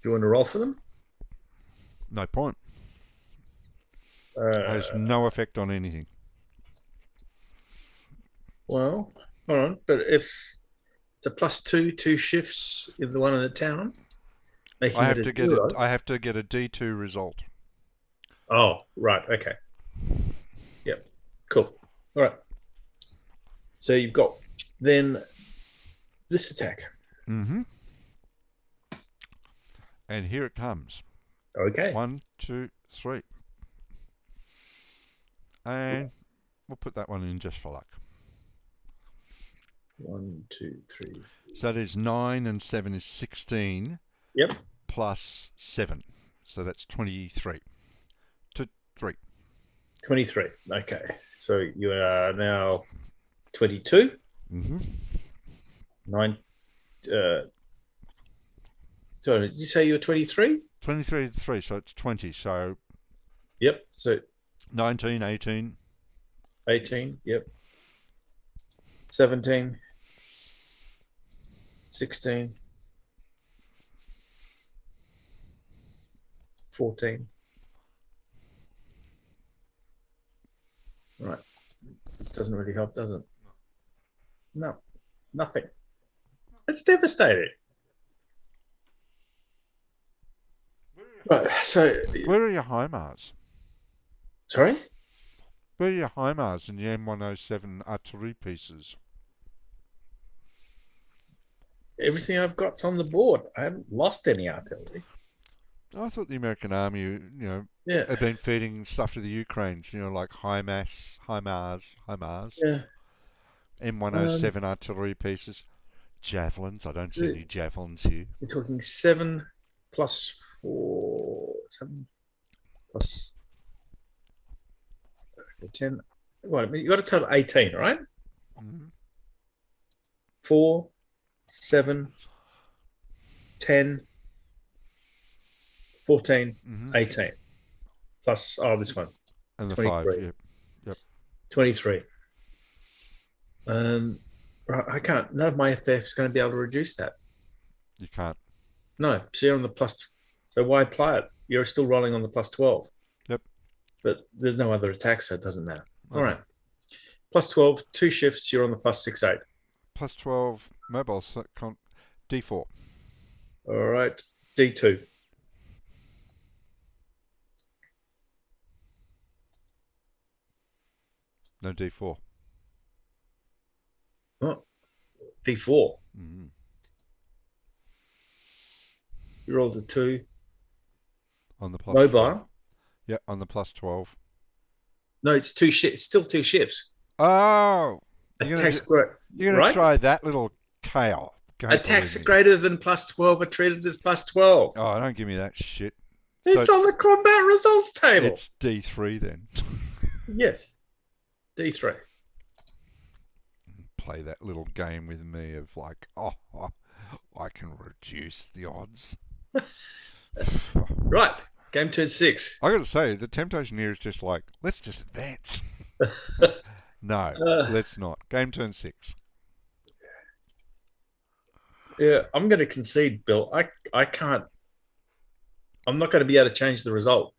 Speaker 1: Do you want to roll for them?
Speaker 2: No point. Has no effect on anything.
Speaker 1: Well, hold on. But if It's a +2, 2 shifts in the one in the town, making
Speaker 2: I
Speaker 1: it
Speaker 2: have
Speaker 1: a
Speaker 2: to get
Speaker 1: 0.
Speaker 2: I have to get a D2 result.
Speaker 1: Oh, right. Okay. Yep. Cool. All right. So you've got then this attack.
Speaker 2: Mm-hmm. And here it comes.
Speaker 1: Okay.
Speaker 2: 1, 2, 3. And we'll put that one in just for luck.
Speaker 1: 1, 2, 3.
Speaker 2: So that is 9 and 7 is 16.
Speaker 1: Yep.
Speaker 2: Plus 7. So that's 23. 3.
Speaker 1: 23. Okay. So you are now 22.
Speaker 2: Mm-hmm.
Speaker 1: 9. So did you say you were 23?
Speaker 2: 23 to 3, so it's 20. So
Speaker 1: Yep. So
Speaker 2: 19, 18.
Speaker 1: 18. Yep. 17. 16. 14. Right. It doesn't really help, does it? No. Nothing. It's devastating. Right. So.
Speaker 2: Where are your HIMARS?
Speaker 1: Sorry?
Speaker 2: Where are your HIMARS and your M107 artillery pieces?
Speaker 1: Everything I've got's on the board. I haven't lost any artillery.
Speaker 2: I thought the American Army,
Speaker 1: Yeah.
Speaker 2: had been feeding stuff to the Ukrainians, like HIMARS,
Speaker 1: Yeah.
Speaker 2: M107 artillery pieces, javelins. I don't see any javelins here.
Speaker 1: We're talking 7 plus 4, 7 plus 10. Well, you got a total 18, right?
Speaker 2: Mm-hmm.
Speaker 1: 4, 7, 10, 14, 18. Plus, this one.
Speaker 2: And the
Speaker 1: 23.
Speaker 2: 5, yep.
Speaker 1: 23. Right, I can't. None of my FF is going to be able to reduce that.
Speaker 2: You can't.
Speaker 1: No, so you're on the plus. So why apply it? You're still rolling on the plus 12.
Speaker 2: Yep.
Speaker 1: But there's no other attack, so it doesn't matter.
Speaker 2: Okay.
Speaker 1: All right. Plus 12, 2 shifts, you're on the plus 6, 8.
Speaker 2: Plus 12, mobile, D4.
Speaker 1: All right. D2.
Speaker 2: No D4.
Speaker 1: Oh, D4.
Speaker 2: Mm-hmm.
Speaker 1: You rolled a 2.
Speaker 2: On the plus
Speaker 1: Mobile.
Speaker 2: 12. Yeah, on the plus 12.
Speaker 1: No, it's 2 shifts. It's still 2 shifts.
Speaker 2: Oh! You're going to try that little kale.
Speaker 1: Attacks greater than plus 12 are treated as plus 12.
Speaker 2: Oh, don't give me that shit.
Speaker 1: It's on the combat results table.
Speaker 2: It's D3 then.
Speaker 1: Yes. D3.
Speaker 2: Play that little game with me of like, I can reduce the odds.
Speaker 1: Right. Game turn 6.
Speaker 2: I got to say, the temptation here is just like, let's just advance. No, let's not. Game turn 6.
Speaker 1: Yeah, I'm going to concede, Bill. I can't. I'm not going to be able to change the result.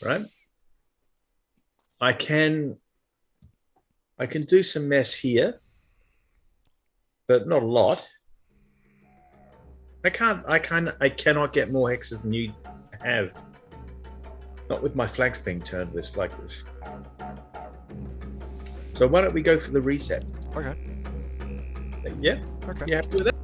Speaker 1: Right? I can do some mess here, but not a lot. I cannot get more hexes than you have. Not with my flanks being turned like this. So why don't we go for the reset?
Speaker 2: Okay.
Speaker 1: Yeah?
Speaker 2: Okay.
Speaker 1: You happy with that?